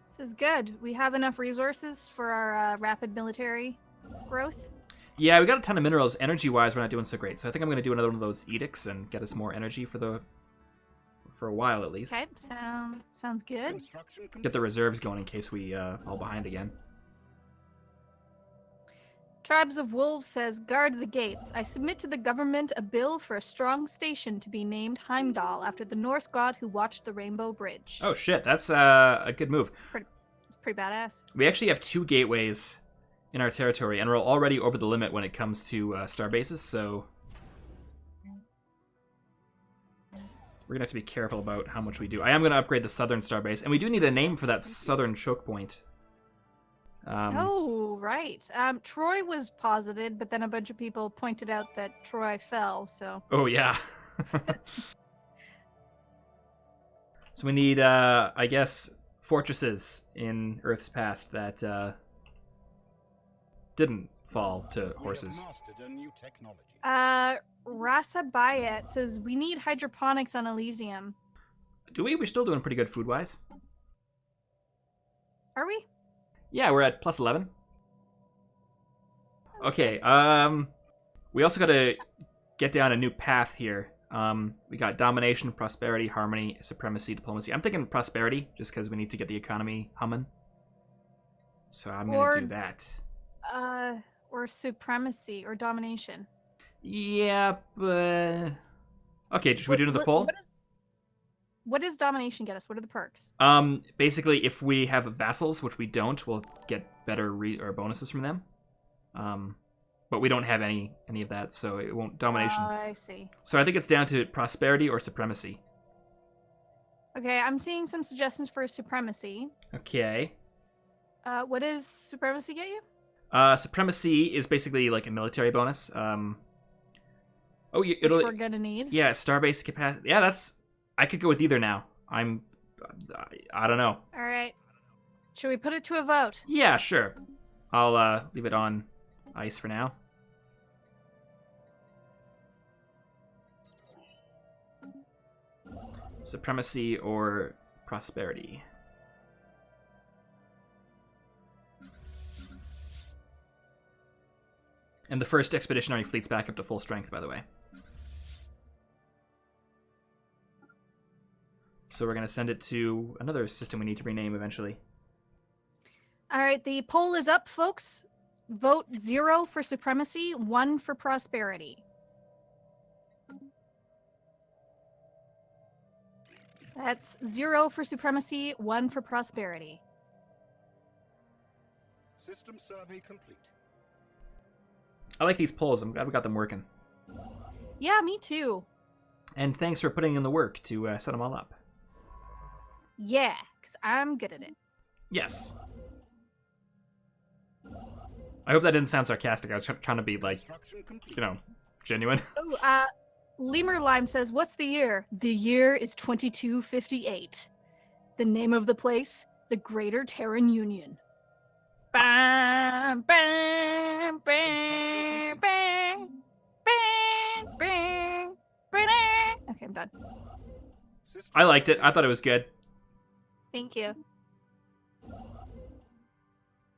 This is good. We have enough resources for our rapid military growth. Yeah, we got a ton of minerals. Energy-wise, we're not doing so great. So I think I'm going to do another one of those edicts and get us more energy for a while at least. Okay, sounds good. Get the reserves going in case we fall behind again. Tribes of Wolves says, guard the gates. I submit to the government a bill for a strong station to be named Heimdall after the Norse god who watched the Rainbow Bridge. Oh shit, that's a good move. It's pretty badass. We actually have 2 gateways in our territory, and we're already over the limit when it comes to star bases, so we're gonna have to be careful about how much we do. I am gonna upgrade the southern star base, and we do need a name for that southern choke point. Oh, right. Troy was posited, but then a bunch of people pointed out that Troy fell, so... Oh, yeah. So we need, I guess, fortresses in Earth's past that didn't fall to horses. Rasa Bayet says, we need hydroponics on Elysium. Do we? We're still doing pretty good food-wise. Are we? Yeah, we're at plus 11. Okay, we also gotta get down a new path here. We got domination, prosperity, harmony, supremacy, diplomacy. I'm thinking prosperity, just because we need to get the economy humming. So I'm gonna do that. Or supremacy, or domination. Yeah, but... Okay, should we do another poll? What does domination get us? What are the perks? Basically, if we have vassals, which we don't, we'll get better or bonuses from them. But we don't have any of that, so it won't domination. Oh, I see. So I think it's down to prosperity or supremacy. Okay, I'm seeing some suggestions for supremacy. Okay. What does supremacy get you? Supremacy is basically like a military bonus. Which we're gonna need. Yeah, starbase capacity. Yeah, that's... I could go with either now. I don't know. All right. Should we put it to a vote? Yeah, sure. I'll leave it on ice for now. Supremacy or prosperity. And the first expeditionary fleet's back up to full strength, by the way. So we're going to send it to another system we need to rename eventually. All right, the poll is up, folks. Vote 0 for supremacy, 1 for prosperity. That's 0 for supremacy, 1 for prosperity. System survey complete. I like these polls. I'm glad we got them working. Yeah, me too. And thanks for putting in the work to set them all up. Yeah, because I'm good at it. Yes. I hope that didn't sound sarcastic. I was trying to be, like, you know, genuine. Oh, Lemur Lime says, what's the year? The year is 2258. The name of the place? The Greater Terran Union. Bam, bam, bam, bam, bam, bam, bam. Okay, I'm done. I liked it. I thought it was good. Thank you.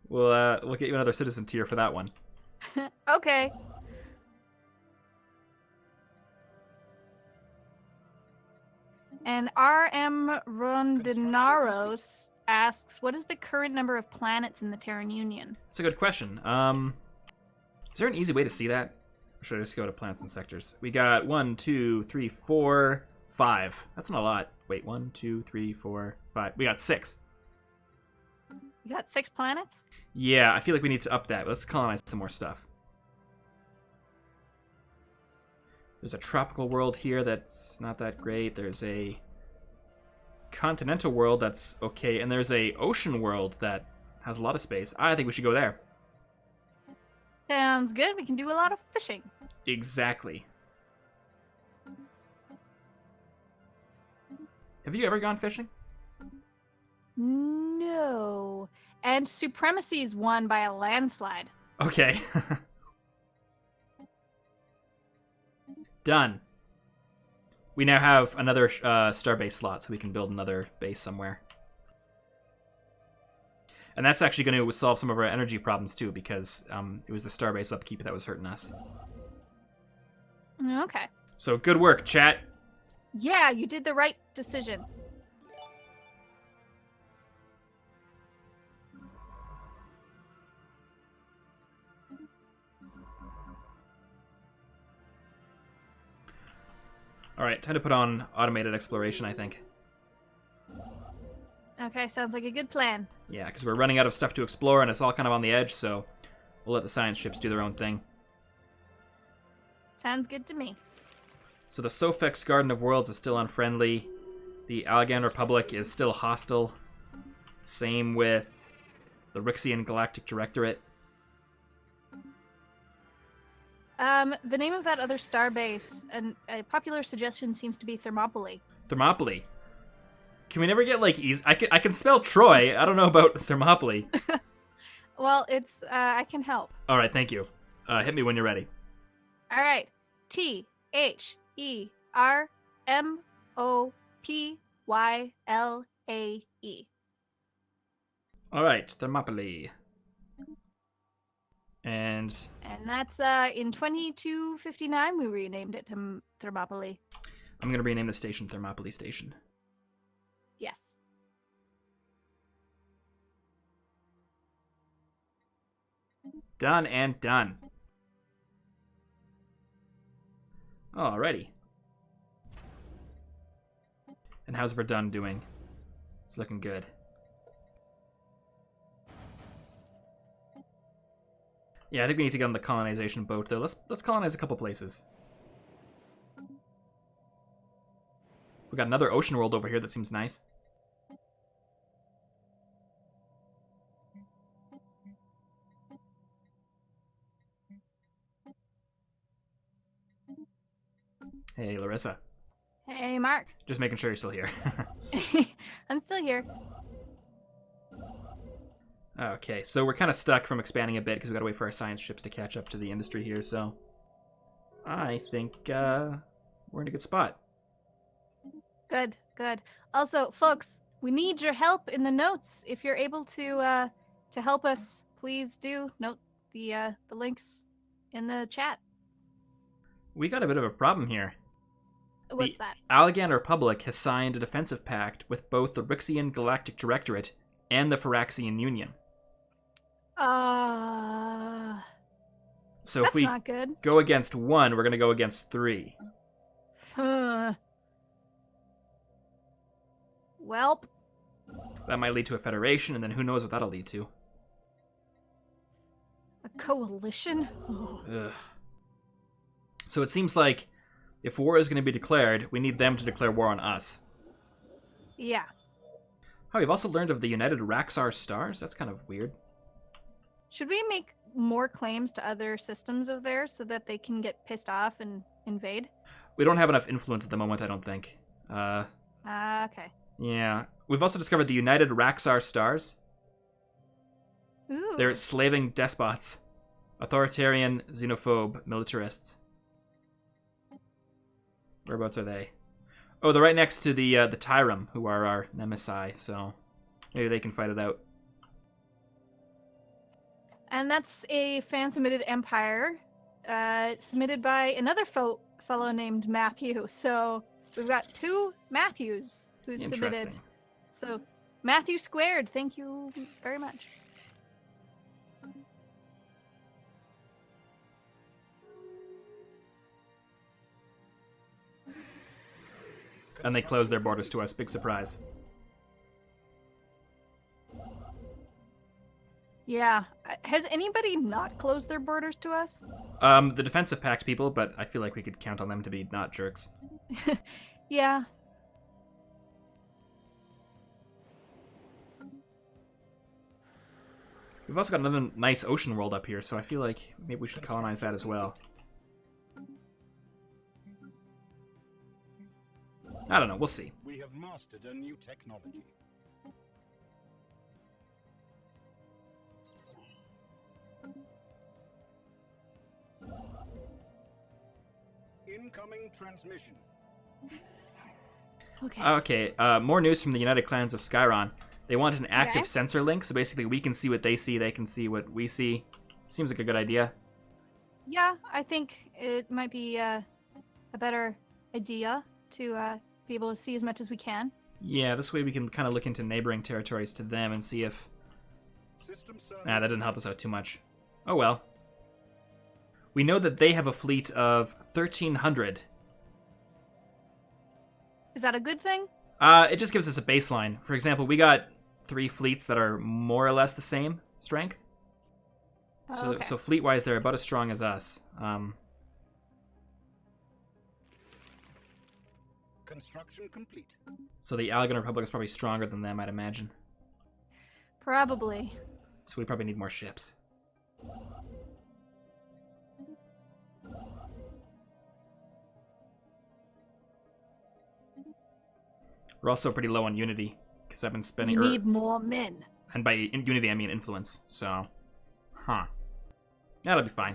We'll get you another citizen tier for that one. Okay. And R.M. Rondinaros asks, what is the current number of planets in the Terran Union? That's a good question. Is there an easy way to see that? Or should I just go to planets and sectors? We got 1, 2, 3, 4, 5. That's not a lot. Wait, 1, 2, 3, 4, 5. We got 6. You got 6 planets? Yeah, I feel like we need to up that. Let's colonize some more stuff. There's a tropical world here that's not that great. There's a continental world that's okay. And there's a ocean world that Has a lot of space. I think we should go there. Sounds good. We can do a lot of fishing. Exactly. Have you ever gone fishing? No. And Supremacy is won by a landslide. Okay. Done. We now have another starbase slot, so we can build another base somewhere. And that's actually going to solve some of our energy problems, too, because it was the starbase upkeep that was hurting us. Okay. So good work, chat. Yeah, you did the right decision. All right, time to put on automated exploration, I think. Okay, sounds like a good plan. Yeah, because we're running out of stuff to explore, and it's all kind of on the edge, so we'll let the science ships do their own thing. Sounds good to me. So the Sofex Garden of Worlds is still unfriendly. The Algan Republic is still hostile. Same with the Rixian Galactic Directorate. The name of that other starbase, and a popular suggestion seems to be Thermopylae. Thermopylae. Can we never get, like, easy? I can spell Troy. I don't know about Thermopylae. Well, it's, I can help. All right, thank you. Hit me when you're ready. All right. Thermopylae. All right, Thermopylae. And that's, in 2259 we renamed it to Thermopylae. I'm going to rename the station Thermopylae Station. Yes. Done and done. Alrighty. And how's Verdun doing? It's looking good. Yeah, I think we need to get on the colonization boat, though. Let's colonize a couple places. We got another ocean world over here that seems nice. Hey, Larissa. Hey, Mark. Just making sure you're still here. I'm still here. Okay, so we're kind of stuck from expanding a bit because we got to wait for our science ships to catch up to the industry here, so I think we're in a good spot. Good, good. Also, folks, we need your help in the notes. If you're able to help us, please do note the links in the chat. We got a bit of a problem here. What's that? Algan Republic has signed a defensive pact with both the Rixian Galactic Directorate and the Phyraxian Union. So That's if we not good. go against one, we're going to go against three. Welp. That might lead to a federation, and then who knows what that'll lead to. A coalition? Ugh. So it seems like if war is going to be declared, we need them to declare war on us. Yeah. Oh, we've also learned of the United Raxar Stars? That's kind of weird. Should we make more claims to other systems of theirs so that they can get pissed off and invade? We don't have enough influence at the moment, I don't think. Okay. Yeah. We've also discovered the United Raxar Stars. Ooh. They're slaving despots. Authoritarian, xenophobe, militarists. Whereabouts are they? Oh, they're right next to the Tyrum, who are our nemesis, so maybe they can fight it out. And that's a fan-submitted empire, submitted by another fellow named Matthew. So we've got two Matthews who's submitted. So Matthew squared, thank you very much. And they closed their borders to us. Big surprise. Yeah. Has anybody not closed their borders to us? The defensive pact people, but I feel like we could count on them to be not jerks. Yeah. We've also got another nice ocean world up here, so I feel like maybe we should colonize that as well. I don't know, we'll see. We have mastered a new technology. Incoming transmission. Okay. Okay, more news from the United Clans of Skyron. They want an active Okay. sensor link, so basically we can see what they see, they can see what we see. Seems like a good idea. Yeah, I think it might be a better idea to be able to see as much as we can. Yeah, this way we can kind of look into neighboring territories to them and see if... that didn't help us out too much. Oh well. We know that they have a fleet of 1,300. Is that a good thing? It just gives us a baseline. For example, we got 3 fleets that are more or less the same strength. Oh, okay. So fleet-wise, they're about as strong as us. Construction complete. So the Allegan Republic is probably stronger than them, I'd imagine. Probably. So we probably need more ships. We're also pretty low on unity, because I've been We spending... need more men. And by unity, I mean influence, so... Huh. That'll be fine.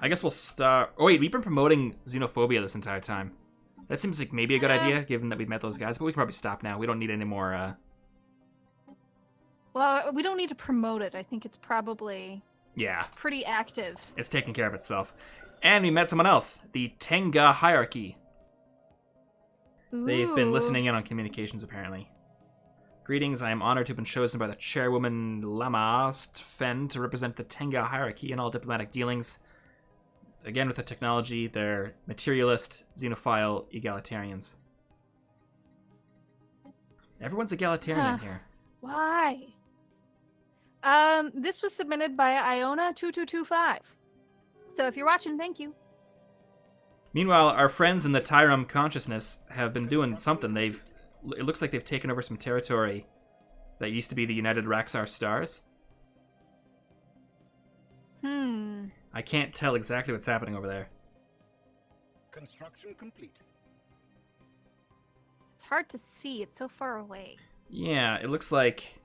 I guess we'll start... Oh wait, we've been promoting xenophobia this entire time. That seems like maybe a good idea, given that we've met those guys, but we can probably stop now. We don't need any more, Well, we don't need to promote it. I think it's probably Yeah, pretty active. it's taking care of itself. And we met someone else, the Tenga Hierarchy. They've been Ooh. listening in on communications, apparently. Greetings, I am honored to have been chosen by the chairwoman Lamast Fen to represent the Tenga Hierarchy in all diplomatic dealings. Again, with the technology, they're materialist, xenophile, egalitarians. Everyone's egalitarian here. Why? This was submitted by Iona2225. So if you're watching, thank you. Meanwhile, our friends in the Tyrum consciousness have been doing something. It looks like they've taken over some territory that used to be the United Raxar Stars. I can't tell exactly what's happening over there. Construction complete. It's hard to see. It's so far away. Yeah, it looks like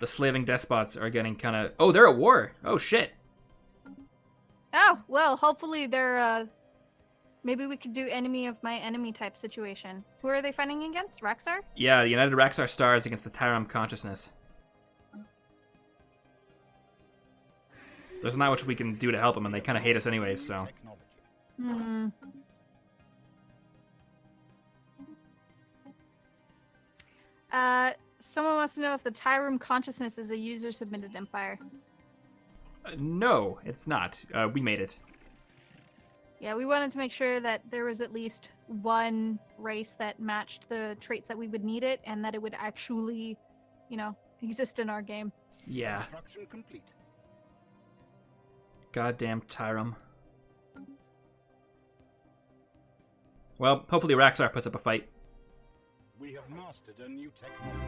the slaving despots are getting kind of... Oh, they're at war. Oh, shit. Oh, well, hopefully they're, maybe we could do enemy of my enemy type situation. Who are they fighting against? Raxar? Yeah, the United Raxar Stars against the Tyrum consciousness. There's not much we can do to help them, and they kind of hate us anyways, so... Technology. Someone wants to know if the Tyrum consciousness is a user-submitted empire. No, it's not. We made it. Yeah, we wanted to make sure that there was at least one race that matched the traits that we would need it, and that it would actually, you know, exist in our game. Yeah. Construction complete. Goddamn Tyrum. Well, hopefully Raxar puts up a fight. We have mastered a new technology.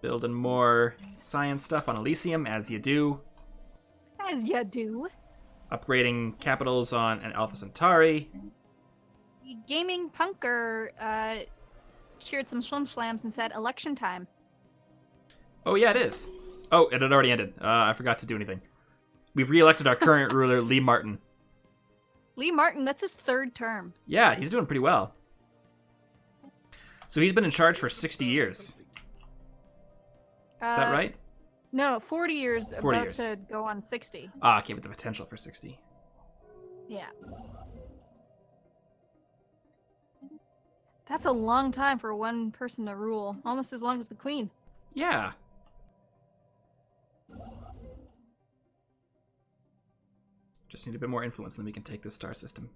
Building more science stuff on Elysium, as you do. As ya do. Upgrading capitals on an Alpha Centauri. Gaming Punker cheered some slams and said, election time. Oh, yeah, it is. Oh, it had already ended. I forgot to do anything. We've re-elected our current ruler, Lee Martin. Lee Martin, that's his 3rd term. Yeah, he's doing pretty well. So he's been in charge for 60 years. Is that right? No, 40 years, 40 about years. to go on 60. Ah, okay, with the potential for 60. Yeah. That's a long time for one person to rule. Almost as long as the queen. Yeah. Just need a bit more influence, and then we can take this star system.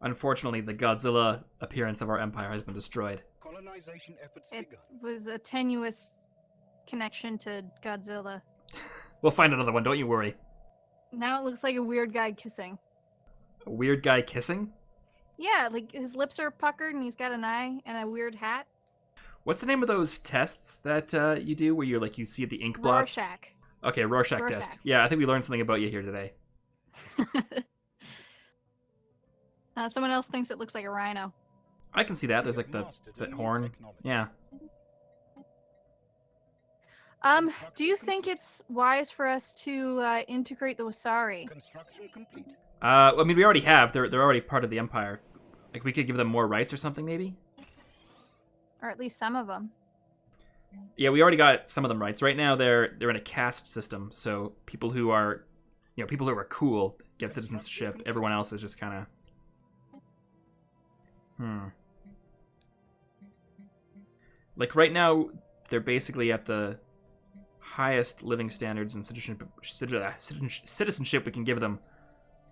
Unfortunately, the Godzilla appearance of our empire has been destroyed. Colonization efforts It begun. was a tenuous connection to Godzilla. We'll find another one, don't you worry. Now it looks like a weird guy kissing. A weird guy kissing? Yeah, like his lips are puckered and he's got an eye and a weird hat. What's the name of those tests that you do where you see the ink blots? Rorschach. Okay, Rorschach test. Yeah, I think we learned something about you here today. Someone else thinks it looks like a rhino. I can see that. There's like the horn. Yeah. Do you think it's wise for us to integrate the Wasari? Construction complete. I mean, we already have. They're already part of the Empire. Like, we could give them more rights or something, maybe? Or at least some of them. Yeah, we already got some of them rights. Right now, they're in a caste system, so people who are cool get citizenship. Everyone else is just kind of... Like, right now, they're basically at the highest living standards and citizenship we can give them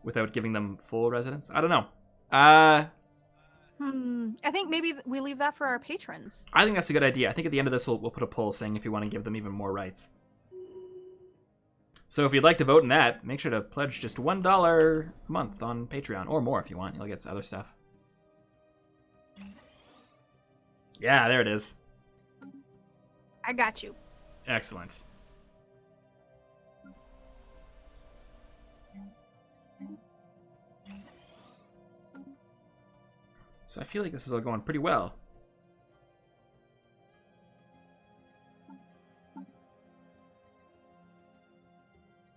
without giving them full residence. I don't know. I think maybe we leave that for our patrons. I think that's a good idea. I think at the end of this, we'll put a poll saying if you want to give them even more rights. So if you'd like to vote in that, make sure to pledge just $1 a month on Patreon, or more if you want. You'll get other stuff. Yeah, there it is. I got you. Excellent. So I feel like this is all going pretty well.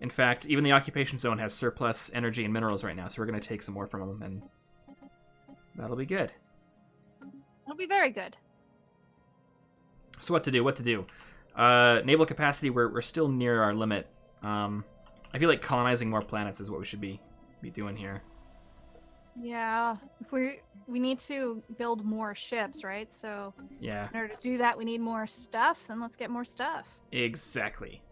In fact, even the occupation zone has surplus energy and minerals right now, so we're going to take some more from them, and that'll be good. It'll be very good. So what to do? Naval capacity, we're still near our limit. I feel like colonizing more planets is what we should be doing here. Yeah, if we need to build more ships, right? So yeah, in order to do that, we need more stuff, and let's get more stuff. Exactly.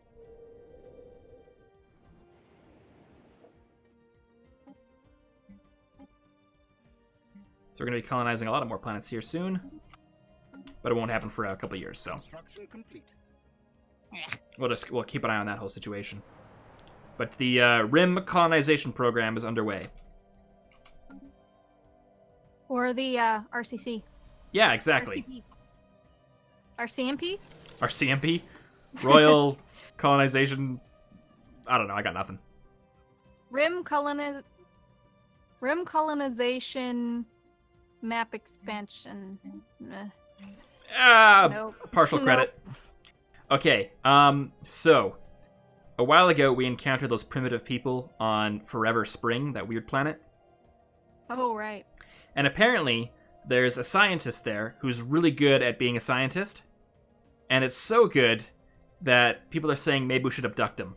So we're going to be colonizing a lot of more planets here soon, but it won't happen for a couple of years. So Construction complete. we'll keep an eye on that whole situation. But the Rim colonization program is underway. Or the RCC. Yeah, exactly. RCMP? RCMP? Royal colonization. I don't know. I got nothing. Rim colonization map expansion. Nope. Partial credit. Nope. Okay, so a while ago we encountered those primitive people on Forever Spring, that weird planet. Oh, right. And apparently there's a scientist there who's really good at being a scientist. And it's so good that people are saying maybe we should abduct him.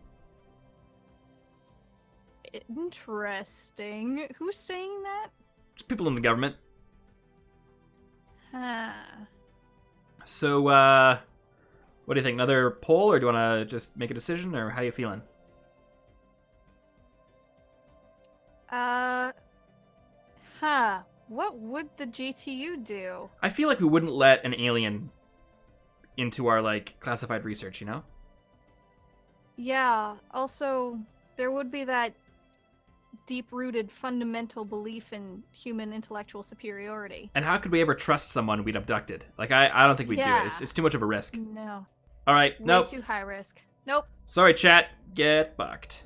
Interesting. Who's saying that? It's people in the government. Huh. So, what do you think? Another poll, or do you want to just make a decision, or how are you feeling? What would the GTU do? I feel like we wouldn't let an alien into our, like, classified research, you know? Yeah, also, there would be that deep-rooted fundamental belief in human intellectual superiority. And how could we ever trust someone we'd abducted? Like, I don't think we'd do it. It's too much of a risk. No. All right, Way nope. too high risk. Nope. Sorry, chat. Get fucked.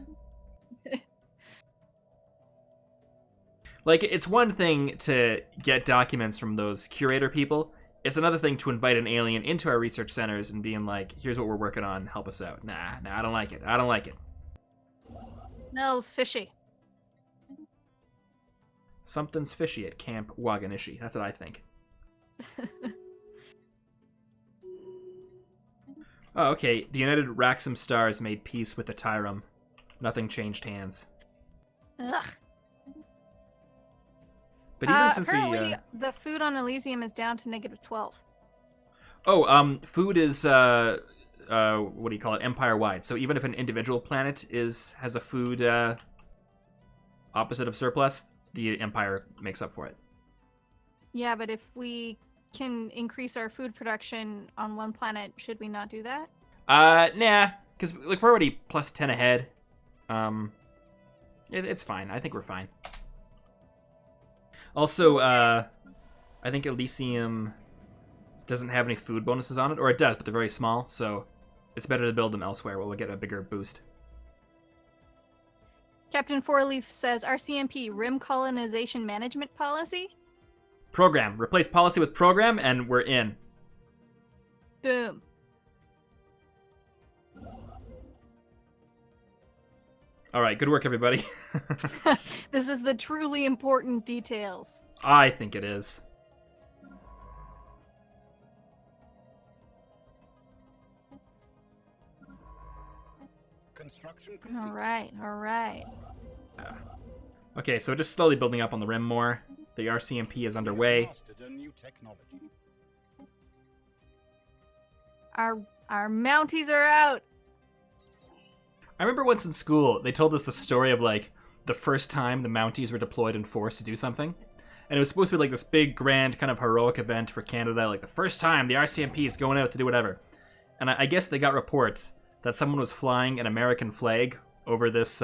Like, it's one thing to get documents from those curator people. It's another thing to invite an alien into our research centers and being like, here's what we're working on, help us out. Nah, I don't like it. I don't like it. Smells fishy. Something's fishy at Camp Waganishi. That's what I think. Oh, okay. The United Raxum Stars made peace with the Tyrum. Nothing changed hands. Ugh. But even since apparently, the food on Elysium is down to -12. Oh, food is what do you call it? Empire-wide. So even if an individual planet has a food opposite of surplus, the Empire makes up for it. Yeah, but if we can increase our food production on one planet, should we not do that? Nah, because like we're already +10 ahead. It's fine. I think we're fine. Also, I think Elysium doesn't have any food bonuses on it, or it does, but they're very small, so it's better to build them elsewhere where we'll get a bigger boost. Captain Fourleaf says, RCMP, Rim Colonization Management Policy? Program. Replace policy with program, and we're in. Boom. All right, good work, everybody. This is the truly important details. I think it is. Construction complete. All right. Okay, so just slowly building up on the rim more. The RCMP is underway. Mastered a new technology. Our Mounties are out. I remember once in school, they told us the story of, like, the first time the Mounties were deployed in force to do something. And it was supposed to be, like, this big, grand, kind of heroic event for Canada. Like, the first time the RCMP is going out to do whatever. And I guess they got reports that someone was flying an American flag over this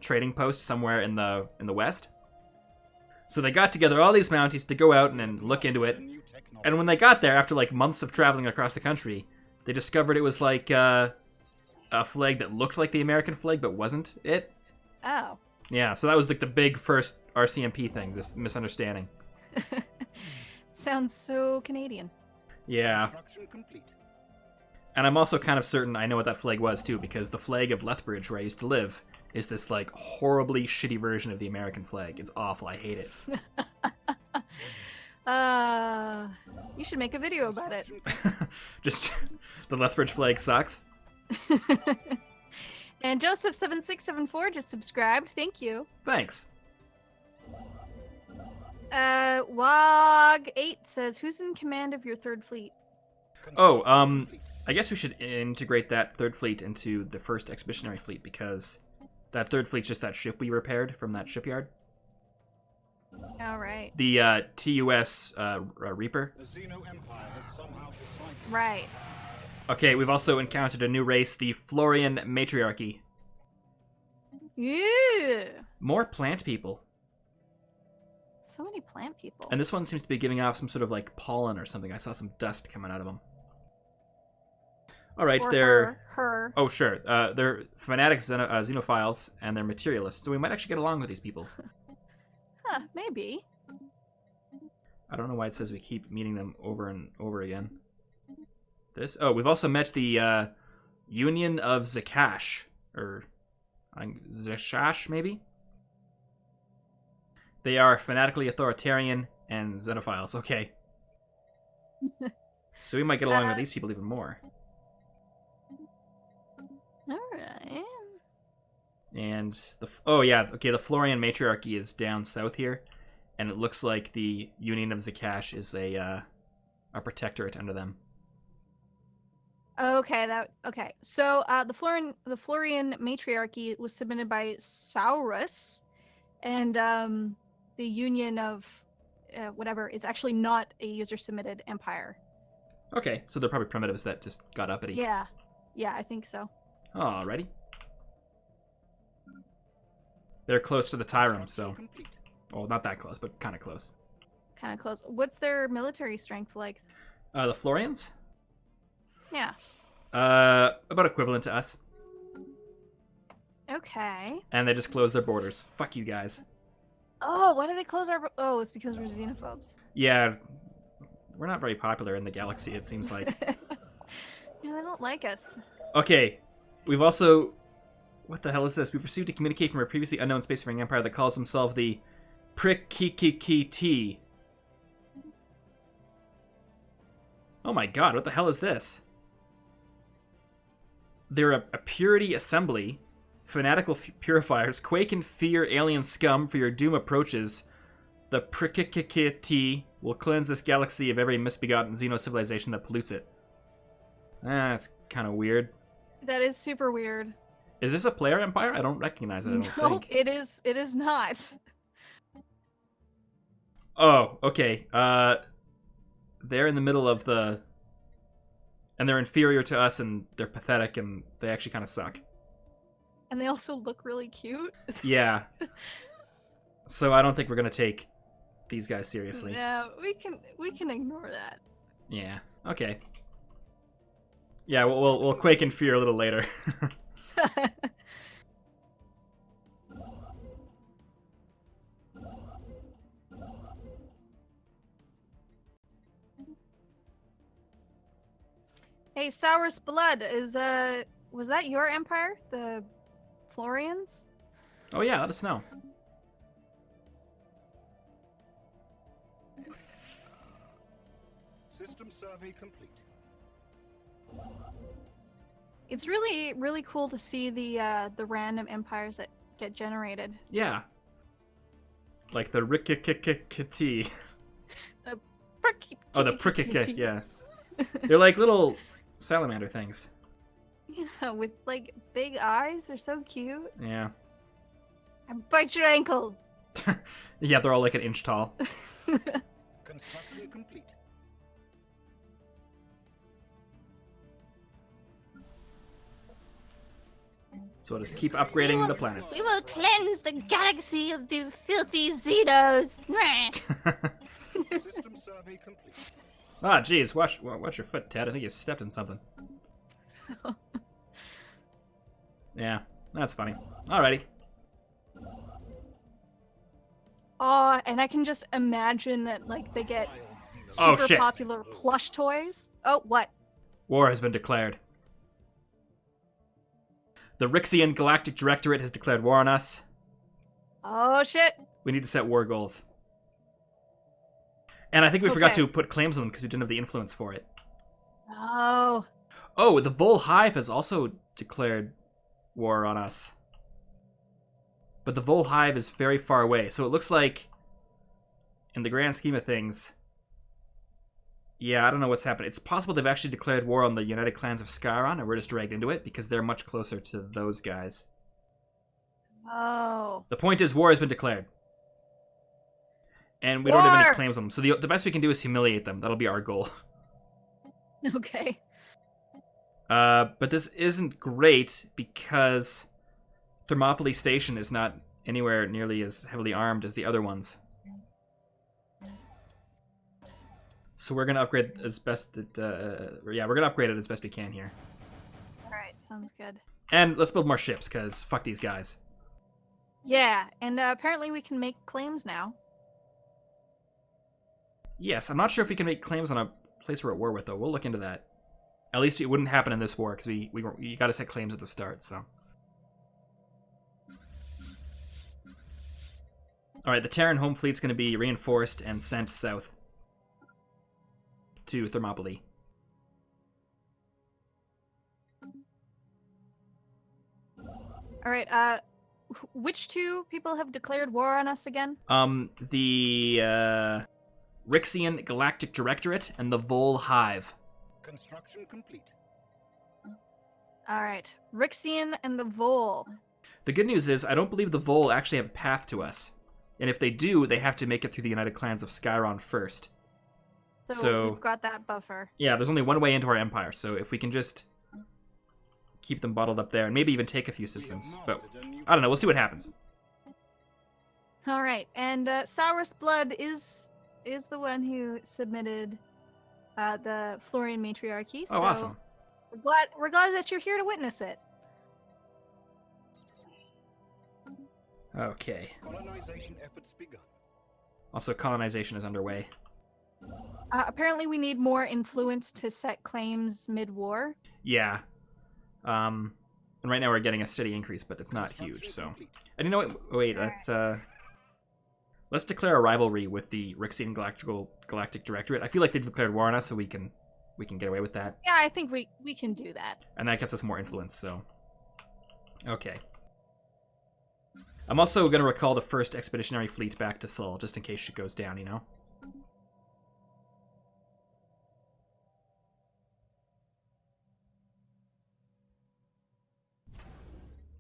trading post somewhere in the West. So they got together all these Mounties to go out and look into it. And when they got there, after, like, months of traveling across the country, they discovered it was, like, a flag that looked like the American flag, but wasn't it. Oh. Yeah, so that was like the big first RCMP thing, this misunderstanding. Sounds so Canadian. Yeah. Construction complete. And I'm also kind of certain I know what that flag was, too, because the flag of Lethbridge, where I used to live, is this, like, horribly shitty version of the American flag. It's awful. I hate it. You should make a video about it. Just, the Lethbridge flag sucks. And Joseph7674 just subscribed. Thank you. Thanks. Wog8 says, who's in command of your third fleet? Oh, I guess we should integrate that third fleet into the first expeditionary fleet, because that third fleet's just that ship we repaired from that shipyard. All right. The TUS Reaper. The Xeno Empire has somehow deciphered. Right. Okay, we've also encountered a new race, the Florian Matriarchy. Yeah. More plant people. So many plant people. And this one seems to be giving off some sort of, like, pollen or something. I saw some dust coming out of them. All right, Or they're... her. Oh, sure. They're fanatic xenophiles, and they're materialists, so we might actually get along with these people. Huh, maybe. I don't know why it says we keep meeting them over and over again. This? Oh, we've also met the Union of Zakash, or Zashash, maybe? They are fanatically authoritarian and xenophiles. Okay. So we might get along with these people even more. Alright. And the Florian Matriarchy is down south here, and it looks like the Union of Zakash is a protectorate under them. Okay, So the Florian Matriarchy was submitted by Saurus, and the Union of whatever is actually not a user-submitted empire. Okay, so they're probably primitives that just got uppity. Yeah, I think so. Alrighty. They're close to the Tyrum, so... Well, not that close, but kind of close. Kind of close. What's their military strength like? The Florians? Yeah. About equivalent to us. Okay. And they just closed their borders. Fuck you guys. Oh, why do they close our... Oh, it's because we're xenophobes. Yeah, we're not very popular in the galaxy, it seems like. Yeah, they don't like us. Okay, we've also... What the hell is this? We've received a communique from a previously unknown spacefaring empire that calls himself the Prick-ki-ki-ki-T. Oh my god, what the hell is this? They're a purity assembly. Fanatical purifiers. Quake and fear alien scum, for your doom approaches. The Prick-ki-ki-ki-T will cleanse this galaxy of every misbegotten xeno-civilization that pollutes it. That's kind of weird. That is super weird. Is this a player empire? I don't recognize it, I don't think. It is not. Oh, okay. They're in the middle of the... And they're inferior to us, and they're pathetic, and they actually kind of suck. And they also look really cute. Yeah. So I don't think we're gonna take these guys seriously. No, we can ignore that. Yeah. Okay. Yeah, we'll quake in fear a little later. Hey, Sour's Blood was that your empire? The Florians? Oh yeah, let us know. System survey complete. It's really, really cool to see the random empires that get generated. Yeah. Like the Rikikikikiti. Oh, the Prickikik, yeah. They're like little salamander things. Yeah, with like big eyes. They're so cute. Yeah. I bite your ankle. Yeah, they're all like an inch tall. Construction complete. So just keep upgrading the planets. We will cleanse the galaxy of the filthy Xenos. System survey complete. Ah, jeez, watch your foot, Ted. I think you stepped in something. Yeah, that's funny. Alrighty. Oh, and I can just imagine that like they get Oh, super shit. popular plush toys. Oh, what? War has been declared. The Rixian Galactic Directorate has declared war on us. Oh shit. We need to set war goals. And I think we forgot Okay. to put claims on them because we didn't have the influence for it. Oh. Oh, the Vol Hive has also declared war on us. But the Vol Hive is very far away, so it looks like, in the grand scheme of things, yeah, I don't know what's happened. It's possible they've actually declared war on the United Clans of Skyron, and we're just dragged into it, because they're much closer to those guys. Oh. The point is, war has been declared. And we don't have any claims on them, so the best we can do is humiliate them. That'll be our goal. Okay. But this isn't great, because Thermopylae Station is not anywhere nearly as heavily armed as the other ones. So we're gonna upgrade as best it, yeah, we're gonna upgrade it as best we can here. Alright, sounds good. And let's build more ships, because fuck these guys. Yeah, and apparently we can make claims now. Yes, I'm not sure if we can make claims on a place we're at war with, though. We'll look into that. At least it wouldn't happen in this war, because we gotta set claims at the start, so. Alright, the Terran home fleet's gonna be reinforced and sent south to Thermopylae. Alright, which two people have declared war on us again? The Rixian Galactic Directorate and the Vol Hive. Construction complete. Alright, Rixian and the Vol. The good news is, I don't believe the Vol actually have a path to us. And if they do, they have to make it through the United Clans of Skyron first. So we've got that buffer. Yeah, there's only one way into our empire, so if we can just keep them bottled up there, and maybe even take a few systems. But, I don't know, we'll see what happens. Alright, and Sour's Blood is the one who submitted the Florian Matriarchy. Oh, so awesome. We're glad that you're here to witness it. Okay. Colonization efforts begun. Also, colonization is underway. Apparently we need more influence to set claims mid-war. Yeah. And right now we're getting a steady increase, but it's not huge, so. And you know what? Wait, let's declare a rivalry with the Rixian Galactic Directorate. I feel like they've declared war on us, so we can get away with that. Yeah, I think we can do that. And that gets us more influence, so. Okay. I'm also going to recall the first expeditionary fleet back to Sol, just in case shit goes down, you know?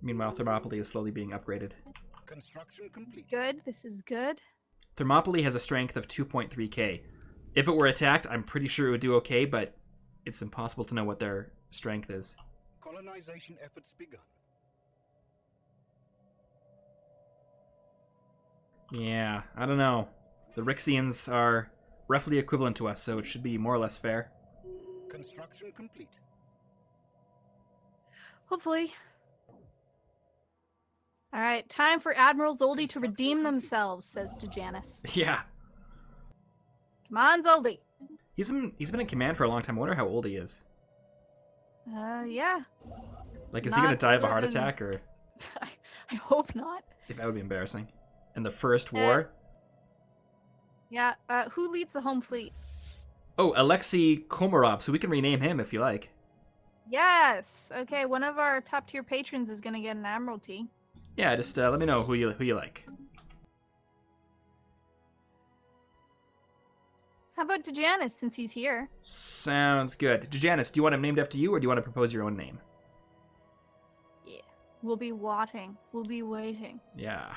Meanwhile, Thermopylae is slowly being upgraded. Construction complete. Good, this is good. Thermopylae has a strength of 2.3k. If it were attacked, I'm pretty sure it would do okay, but it's impossible to know what their strength is. Colonization efforts begun. Yeah, I don't know. The Rixians are roughly equivalent to us, so it should be more or less fair. Construction complete. Hopefully. All right, time for Admiral Zoldy to redeem themselves, says Dejanis. Yeah. Come on, Zoldy. He's been in command for a long time. I wonder how old he is. Yeah. Like, is he gonna Not die of a older heart than- attack, or I hope not. that would be embarrassing. In the First War? Yeah, who leads the home fleet? Oh, Alexei Komarov, so we can rename him if you like. Yes! Okay, one of our top tier patrons is gonna get an Admiralty. Yeah, just let me know who you like. How about Dejanis, since he's here? Sounds good. Dejanis, do you want him named after you, or do you want to propose your own name? Yeah. We'll be watching. We'll be waiting. Yeah.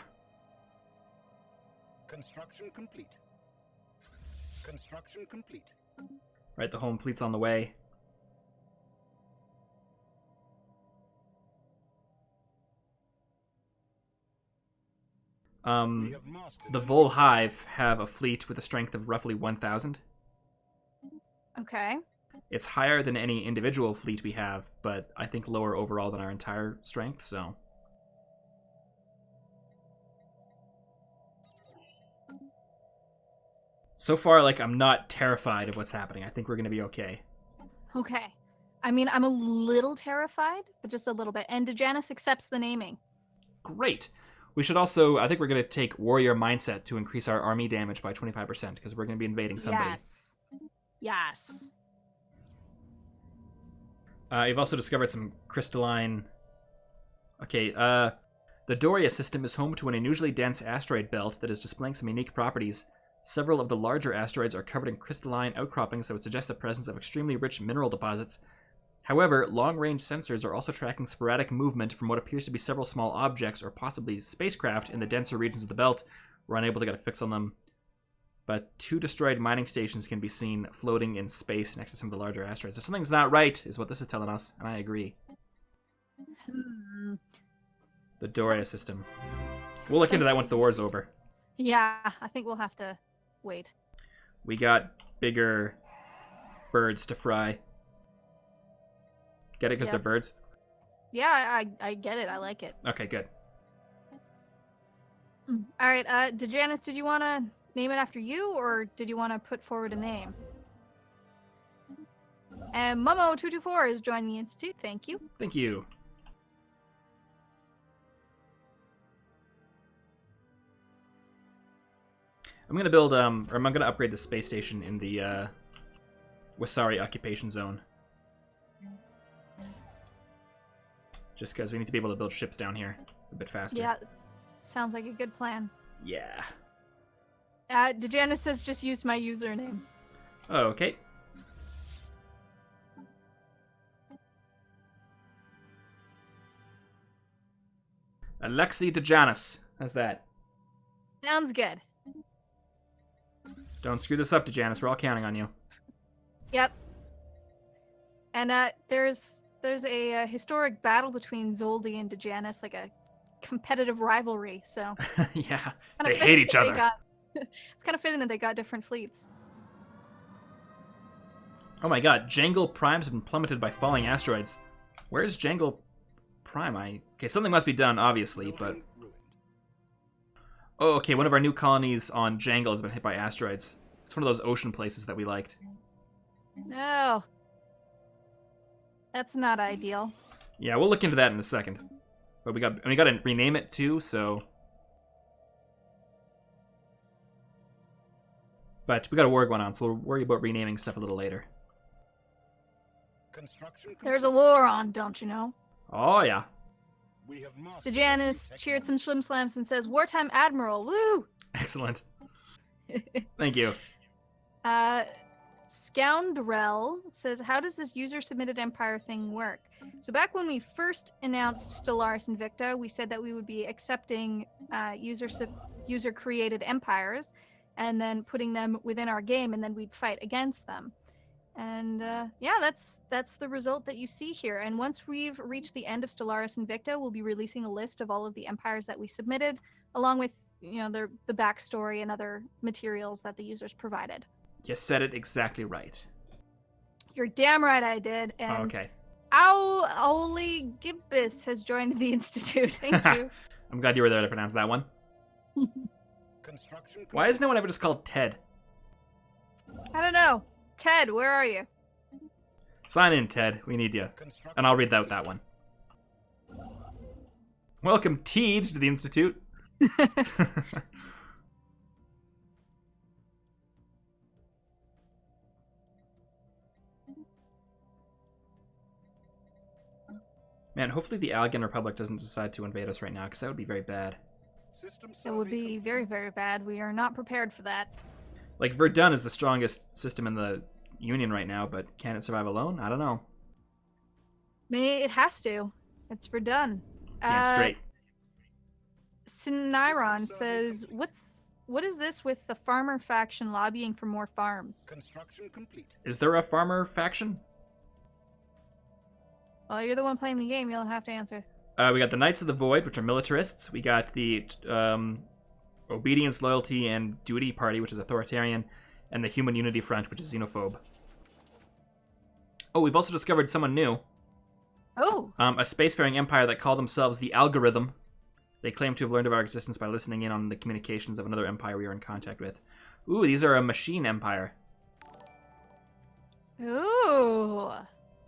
Construction complete. Construction complete. Right, the home fleet's on the way. We have mastered The Vol Hive have a fleet with a strength of roughly 1,000. Okay. It's higher than any individual fleet we have, but I think lower overall than our entire strength, so... So far, like, I'm not terrified of what's happening. I think we're gonna be okay. Okay. I mean, I'm a little terrified, but just a little bit. And Dejanis accepts the naming. Great! We should also... I think we're gonna take Warrior Mindset to increase our army damage by 25%, because we're gonna be invading somebody. Yes. Yes. You've also discovered some crystalline... Okay, the Doria system is home to an unusually dense asteroid belt that is displaying some unique properties. Several of the larger asteroids are covered in crystalline outcroppings that would suggest the presence of extremely rich mineral deposits. However, long-range sensors are also tracking sporadic movement from what appears to be several small objects or possibly spacecraft in the denser regions of the belt. We're unable to get a fix on them. But 2 destroyed mining stations can be seen floating in space next to some of the larger asteroids. So something's not right, is what this is telling us, and I agree. The Doria system. We'll look into that once the war's over. Yeah, I think we'll have to wait. We got bigger birds to fry. Get it? Because Yep. they're birds? Yeah, I get it. I like it. Okay, good. All right, Dejanis, did you want to name it after you, or did you want to put forward a name? And Momo224 is joining the Institute. Thank you. Thank you. I'm gonna build, or I'm gonna upgrade the space station in the, Wasari occupation zone. Just because we need to be able to build ships down here a bit faster. Yeah, sounds like a good plan. Yeah. Dejanis says just use my username. Oh, okay. Alexei Dejanis. How's that? Sounds good. Don't screw this up, Dejanis. We're all counting on you. Yep. And there's a historic battle between Zoldy and Dejanis, like a competitive rivalry. So Yeah, kinda they fitting hate each that they other. it's kind of fitting that they got different fleets. Oh my god, Jangle Primes have been plummeted by falling asteroids. Where's Jangle Prime? Okay, something must be done, obviously, but... building ruined. Oh, okay, one of our new colonies on Jangle has been hit by asteroids. It's one of those ocean places that we liked. No. That's not ideal. Yeah, we'll look into that in a second. But we got to rename it too, so... But we got a war going on, so we'll worry about renaming stuff a little later. Construction There's a war on, don't you know? Oh, yeah. We have mastered Dejanis cheered some Schlim Slams and says, "Wartime Admiral, woo!" Excellent. Thank you. Scoundrel says, "How does this user-submitted empire thing work?" So back when we first announced Stellaris Invicta, we said that we would be accepting user-created empires and then putting them within our game, and then we'd fight against them. And yeah, that's the result that you see here. And once we've reached the end of Stellaris Invicta, we'll be releasing a list of all of the empires that we submitted, along with the backstory and other materials that the users provided. You said it exactly right. You're damn right I did. And Okay. Auli Gibbis has joined the Institute. Thank you. I'm glad you were there to pronounce that one. Construction Why is no one ever just called Ted? I don't know. Ted, where are you? Sign in, Ted. We need you. And I'll read out that one. Welcome, Tej, to the Institute. Man, hopefully the Algan Republic doesn't decide to invade us right now, because that would be very bad. It would be very, very bad. We are not prepared for that. Like, Verdun is the strongest system in the Union right now, but can it survive alone? I don't know. Maybe it has to. It's Verdun. Damn straight. Siniron says, what is this with the farmer faction lobbying for more farms? Construction complete. Is there a farmer faction? Well, you're the one playing the game. You'll have to answer. We got the Knights of the Void, which are militarists. We got the Obedience, Loyalty, and Duty Party, which is authoritarian. And the Human Unity Front, which is xenophobe. Oh, we've also discovered someone new. Oh! A spacefaring empire that call themselves the Algorithm. They claim to have learned of our existence by listening in on the communications of another empire we are in contact with. Ooh, these are a machine empire. Ooh!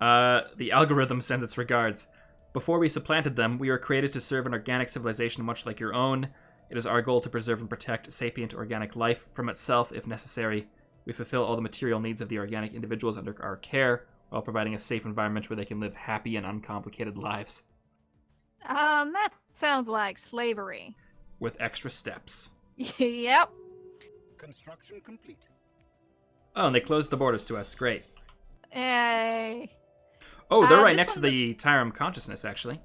The Algorithm sends its regards. Before we supplanted them, we were created to serve an organic civilization much like your own. It is our goal to preserve and protect sapient organic life from itself if necessary. We fulfill all the material needs of the organic individuals under our care, while providing a safe environment where they can live happy and uncomplicated lives. That sounds like slavery. With extra steps. Yep. Construction complete. Oh, and they closed the borders to us. Great. Hey. Oh, they're right next to the Tyrum consciousness, actually.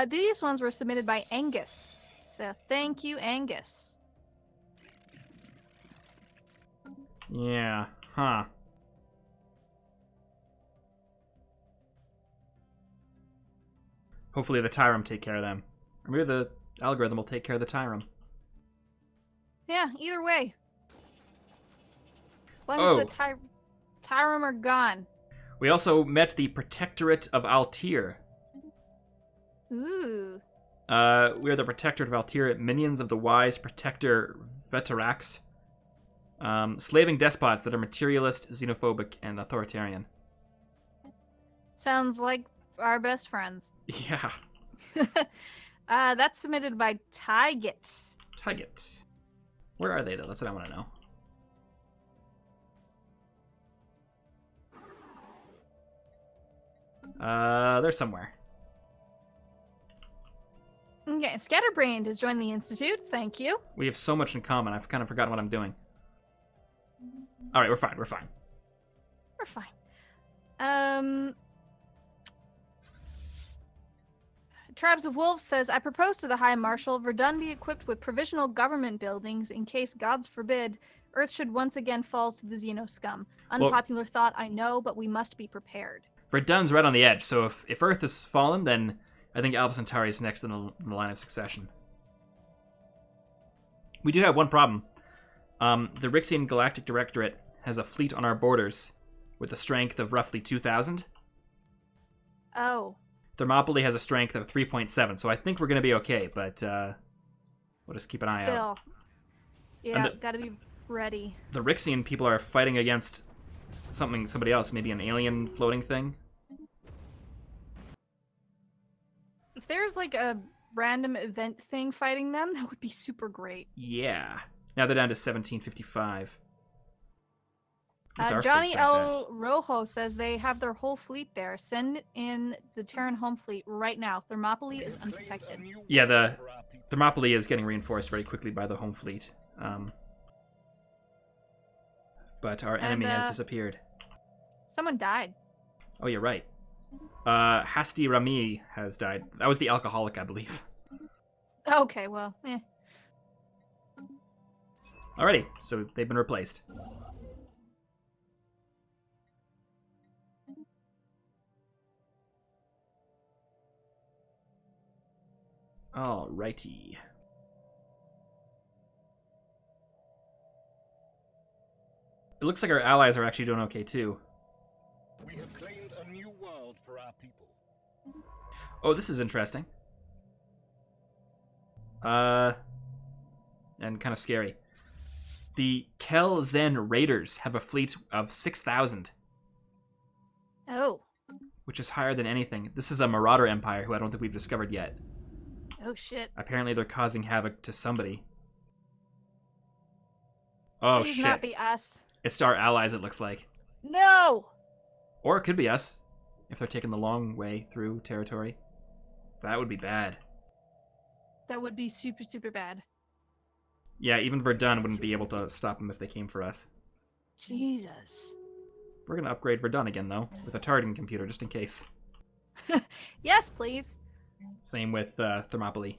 These ones were submitted by Angus. So thank you, Angus. Yeah. Huh. Hopefully the Tyrum take care of them. Or maybe the Algorithm will take care of the Tyrum. Yeah, either way. As long as the Tyrum are gone. We also met the Protectorate of Altir. Ooh. We are the Protectorate of Altir, minions of the wise Protector Veterax. Slaving despots that are materialist, xenophobic, and authoritarian. Sounds like our best friends. Yeah. That's submitted by Tygit. Tygit. Where are they, though? That's what I want to know. They're somewhere. Okay, Scatterbrained has joined the Institute. Thank you. We have so much in common. I've kind of forgotten what I'm doing. All right, we're fine. We're fine. We're fine. Tribes of Wolves says, I propose to the High Marshal Verdun be equipped with provisional government buildings in case, gods forbid, Earth should once again fall to the Xeno scum. Unpopular thought, I know, but we must be prepared. Verdun's right on the edge, so if Earth has fallen, then I think Alpha Centauri is next in the line of succession. We do have one problem. The Rixian Galactic Directorate has a fleet on our borders with a strength of roughly 2,000. Oh. Thermopylae has a strength of 3.7, so I think we're going to be okay, but we'll just keep an eye out. Yeah, gotta be ready. The Rixian people are fighting against somebody else, maybe an alien floating thing. If there's like a random event thing fighting them, that would be super great. Yeah. Now they're down to 1755. Johnny El Rojo says they have their whole fleet there. Send in the Terran home fleet right now. Thermopylae is unprotected. Yeah, the Thermopylae is getting reinforced very quickly by the home fleet. But our enemy has disappeared. Someone died. Oh, you're right. Hasti Rami has died. That was the alcoholic, I believe. Okay, well, eh. Alrighty, so they've been replaced. Alrighty. It looks like our allies are actually doing okay too. We have claimed a new world for our people. Oh, this is interesting. And kind of scary. The Kel-Zen Raiders have a fleet of 6,000. Oh. Which is higher than anything. This is a Marauder Empire who I don't think we've discovered yet. Oh, shit. Apparently they're causing havoc to somebody. Oh, Please shit. not be us. It's our allies, it looks like. No! Or it could be us, if they're taking the long way through territory. That would be bad. That would be super, super bad. Yeah, even Verdun wouldn't be able to stop them if they came for us. Jesus. We're going to upgrade Verdun again, though, with a targeting computer, just in case. Yes, please. Same with Thermopylae.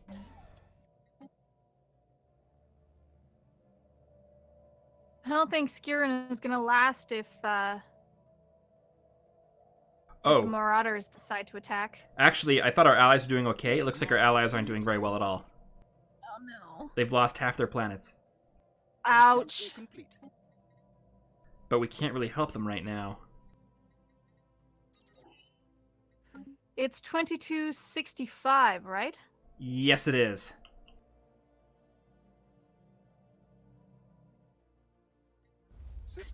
I don't think Skirin is going to last if the Oh, Marauders decide to attack. actually, I thought our allies were doing okay. It looks like our allies aren't doing very well at all. Oh, no. They've lost half their planets. Ouch. Complete. But we can't really help them right now. It's 2265, right? Yes, it is.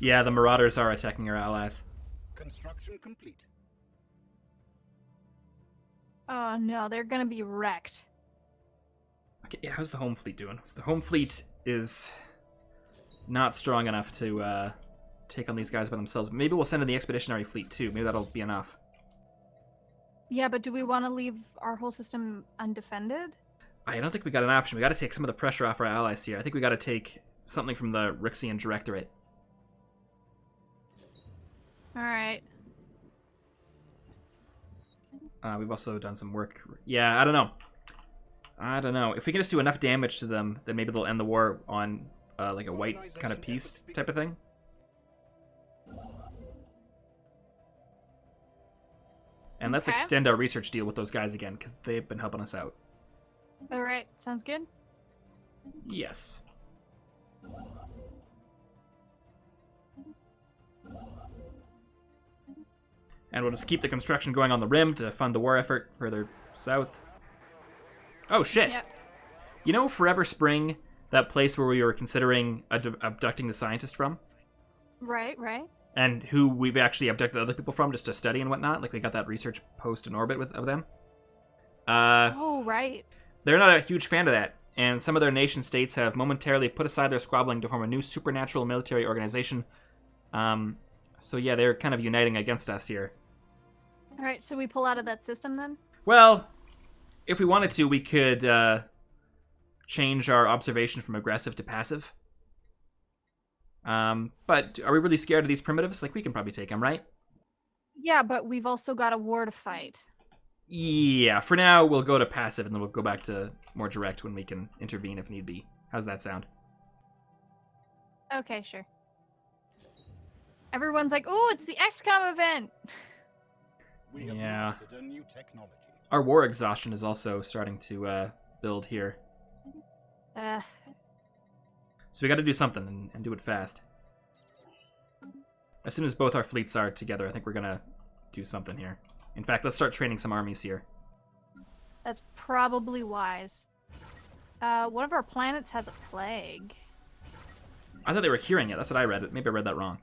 Yeah, the Marauders are attacking our allies. Construction complete. Oh, no. They're going to be wrecked. Okay, yeah, how's the home fleet doing? The home fleet is not strong enough to take on these guys by themselves. Maybe we'll send in the expeditionary fleet too. Maybe that'll be enough. Yeah, but do we want to leave our whole system undefended? I don't think we got an option. We got to take some of the pressure off our allies here. I think we got to take something from the Rixian Directorate. All right. We've also done some work. Yeah, I don't know. I don't know. If we can just do enough damage to them, then maybe they'll end the war on like a white kind of peace type of thing. And let's Okay. extend our research deal with those guys again, because they've been helping us out. All right. Sounds good. Yes. And we'll just keep the construction going on the rim to fund the war effort further south. Oh, shit. Yep. You know Forever Spring, that place where we were considering abducting the scientist from? Right, right. And who we've actually abducted other people from just to study and whatnot? Like, we got that research post in orbit of them. Oh, right. They're not a huge fan of that, and some of their nation states have momentarily put aside their squabbling to form a new supernatural military organization. So yeah, they're kind of uniting against us here. All right, so we pull out of that system then? Well, if we wanted to, we could change our observation from aggressive to passive. But are we really scared of these primitives? Like, we can probably take them, right? Yeah, but we've also got a war to fight. Yeah, for now, we'll go to passive, and then we'll go back to more direct when we can intervene if need be. How's that sound? Okay, sure. Everyone's like, "Oh, it's the XCOM event." We have Yeah. mastered a new technology. Our war exhaustion is also starting to build here. So we got to do something and do it fast. As soon as both our fleets are together, I think we're going to do something here. In fact, let's start training some armies here. That's probably wise. One of our planets has a plague. I thought they were curing it. That's what I read. Maybe I read that wrong.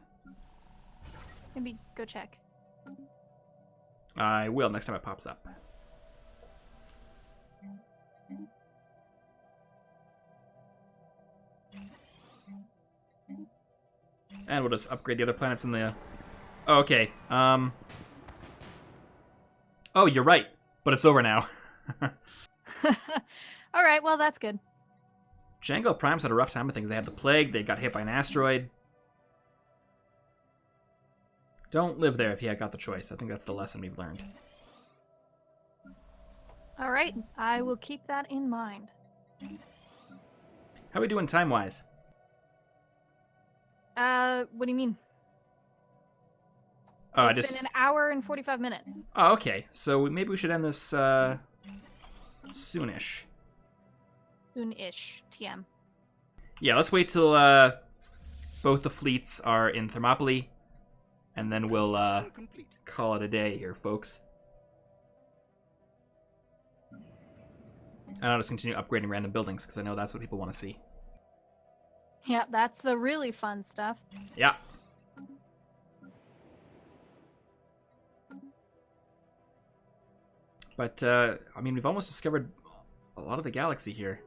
Maybe go check. I will next time it pops up. And we'll just upgrade the other planets in the... Oh, okay. Oh, you're right. But it's over now. All right, well, that's good. Django Prime's had a rough time with things. They had the plague. They got hit by an asteroid. Don't live there if you got the choice. I think that's the lesson we've learned. All right, I will keep that in mind. How are we doing time-wise? What do you mean? Oh, It's been an hour and 45 minutes. Oh, okay. So maybe we should end this soonish. Soon-ish. TM. Yeah, let's wait till both the fleets are in Thermopylae, and then we'll Construction complete. call it a day here, folks. And I'll just continue upgrading random buildings, because I know that's what people want to see. Yeah, that's the really fun stuff. Yeah. But, I mean, we've almost discovered a lot of the galaxy here.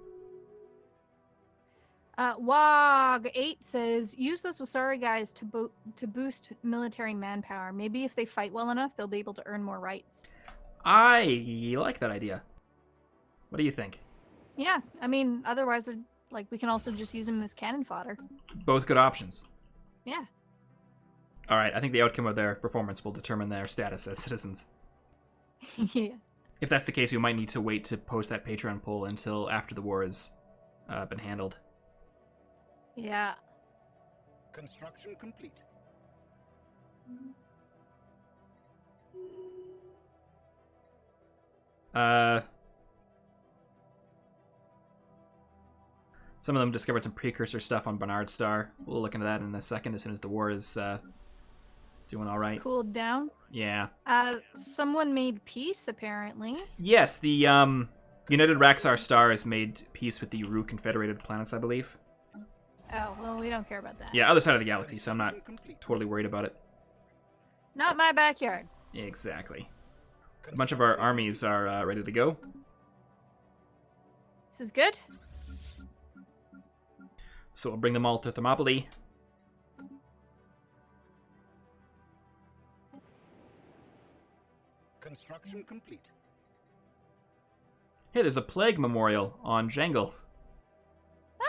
Wog8 says, use those Wasari guys to boost military manpower. Maybe if they fight well enough, they'll be able to earn more rights. I like that idea. What do you think? Yeah, I mean, otherwise, like, we can also just use them as cannon fodder. Both good options. Yeah. All right, I think the outcome of their performance will determine their status as citizens. Yeah. If that's the case, we might need to wait to post that Patreon poll until after the war has been handled. Yeah. Construction complete. Some of them discovered some precursor stuff on Barnard Star. We'll look into that in a second as soon as the war is doing all right. Cooled down. Yeah. Someone made peace, apparently. Yes, the United Raxar Star has made peace with the Ru Confederated Planets, I believe. Oh, well, we don't care about that. Yeah, other side of the galaxy, so I'm not totally worried about it. Not my backyard. Exactly. A bunch of our armies are ready to go. This is good. So we'll bring them all to Thermopylae. Construction complete. Hey, there's a plague memorial on Jangle.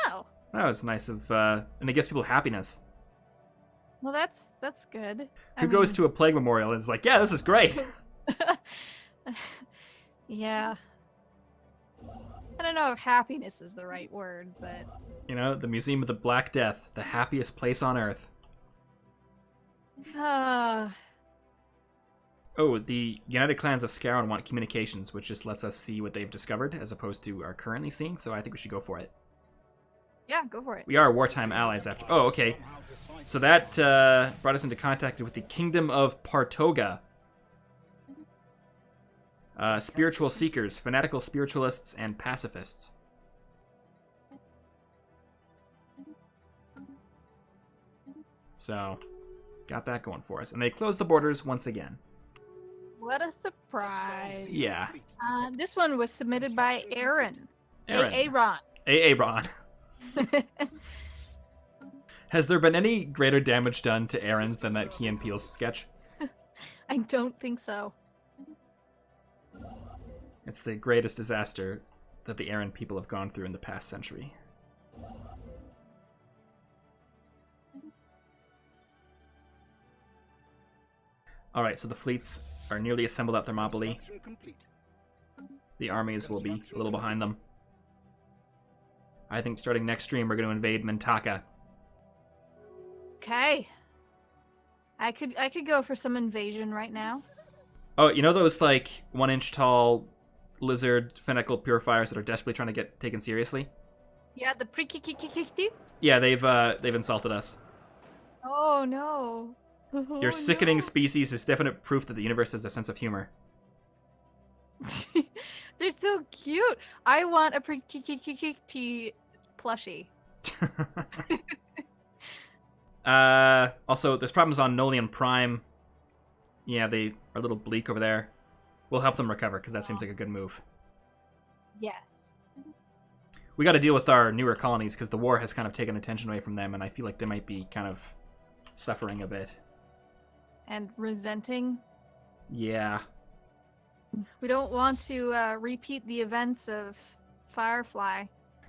Oh. That was nice of, and it gives people happiness. Well, that's good. Who goes to a plague memorial and is like, yeah, this is great. Yeah. I don't know if happiness is the right word, but... You know, the Museum of the Black Death, the happiest place on Earth. Oh, the United Clans of Scarron want communications, which just lets us see what they've discovered, as opposed to are currently seeing, so I think we should go for it. Yeah, go for it. We are wartime allies after... Oh, okay. So that brought us into contact with the Kingdom of Partoga. Spiritual seekers, fanatical spiritualists, and pacifists. So, got that going for us. And they closed the borders once again. What a surprise. Yeah. This one was submitted by Aaron. Aaron. Aaron. Aaron. Has there been any greater damage done to Aaron's than that Key and Peele sketch? I don't think so. It's the greatest disaster that the Aaron people have gone through in the past century. Alright, so the fleets are nearly assembled at Thermopylae. The armies will be a little behind them. I think starting next stream, we're going to invade Mintaka. Okay. I could go for some invasion right now. Oh, you know those, like, 1-inch tall lizard fanatical purifiers that are desperately trying to get taken seriously? Yeah, the pre-ki-ki-ki-ki-ki. Yeah, they've insulted us. Oh, no. Your sickening no. species is definite proof that the universe has a sense of humor. They're so cute. I want a pre-ki-ki-ki-ki plushie. Also, there's problems on Nolian Prime. Yeah, they are a little bleak over there. We'll help them recover, because that seems like a good move. Yes. We got to deal with our newer colonies, because the war has kind of taken attention away from them, and I feel like they might be kind of suffering a bit. And resenting. Yeah. We don't want to repeat the events of Firefly.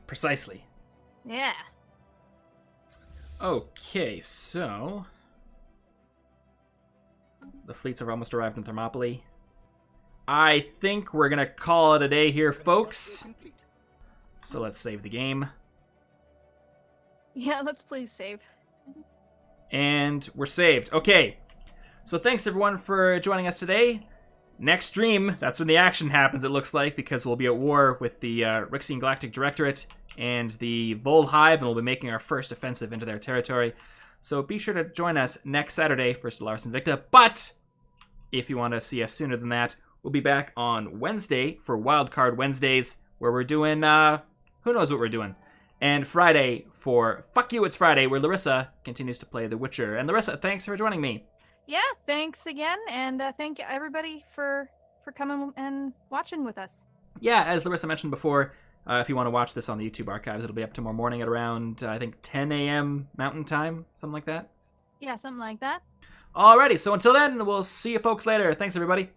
Precisely. Yeah. Okay, so... the fleets have almost arrived in Thermopylae. I think we're going to call it a day here, folks. So let's save the game. Yeah, let's please save. And we're saved. Okay. So thanks, everyone, for joining us today. next stream, that's when the action happens, it looks like, because we'll be at war with the Rixian Galactic Directorate and the Vol Hive, and we'll be making our first offensive into their territory. So be sure to join us next Saturday for Stellaris Invicta. But if you want to see us sooner than that, we'll be back on Wednesday for Wildcard Wednesdays, where we're doing, who knows what we're doing. And Friday for Fuck You, It's Friday, where Larissa continues to play The Witcher. And Larissa, thanks for joining me. Yeah, thanks again, and thank everybody for coming and watching with us. Yeah, as Larissa mentioned before, if you want to watch this on the YouTube archives, it'll be up tomorrow morning at around, I think, 10 a.m. Mountain Time, something like that. Yeah, something like that. Alrighty, so until then, we'll see you folks later. Thanks, everybody.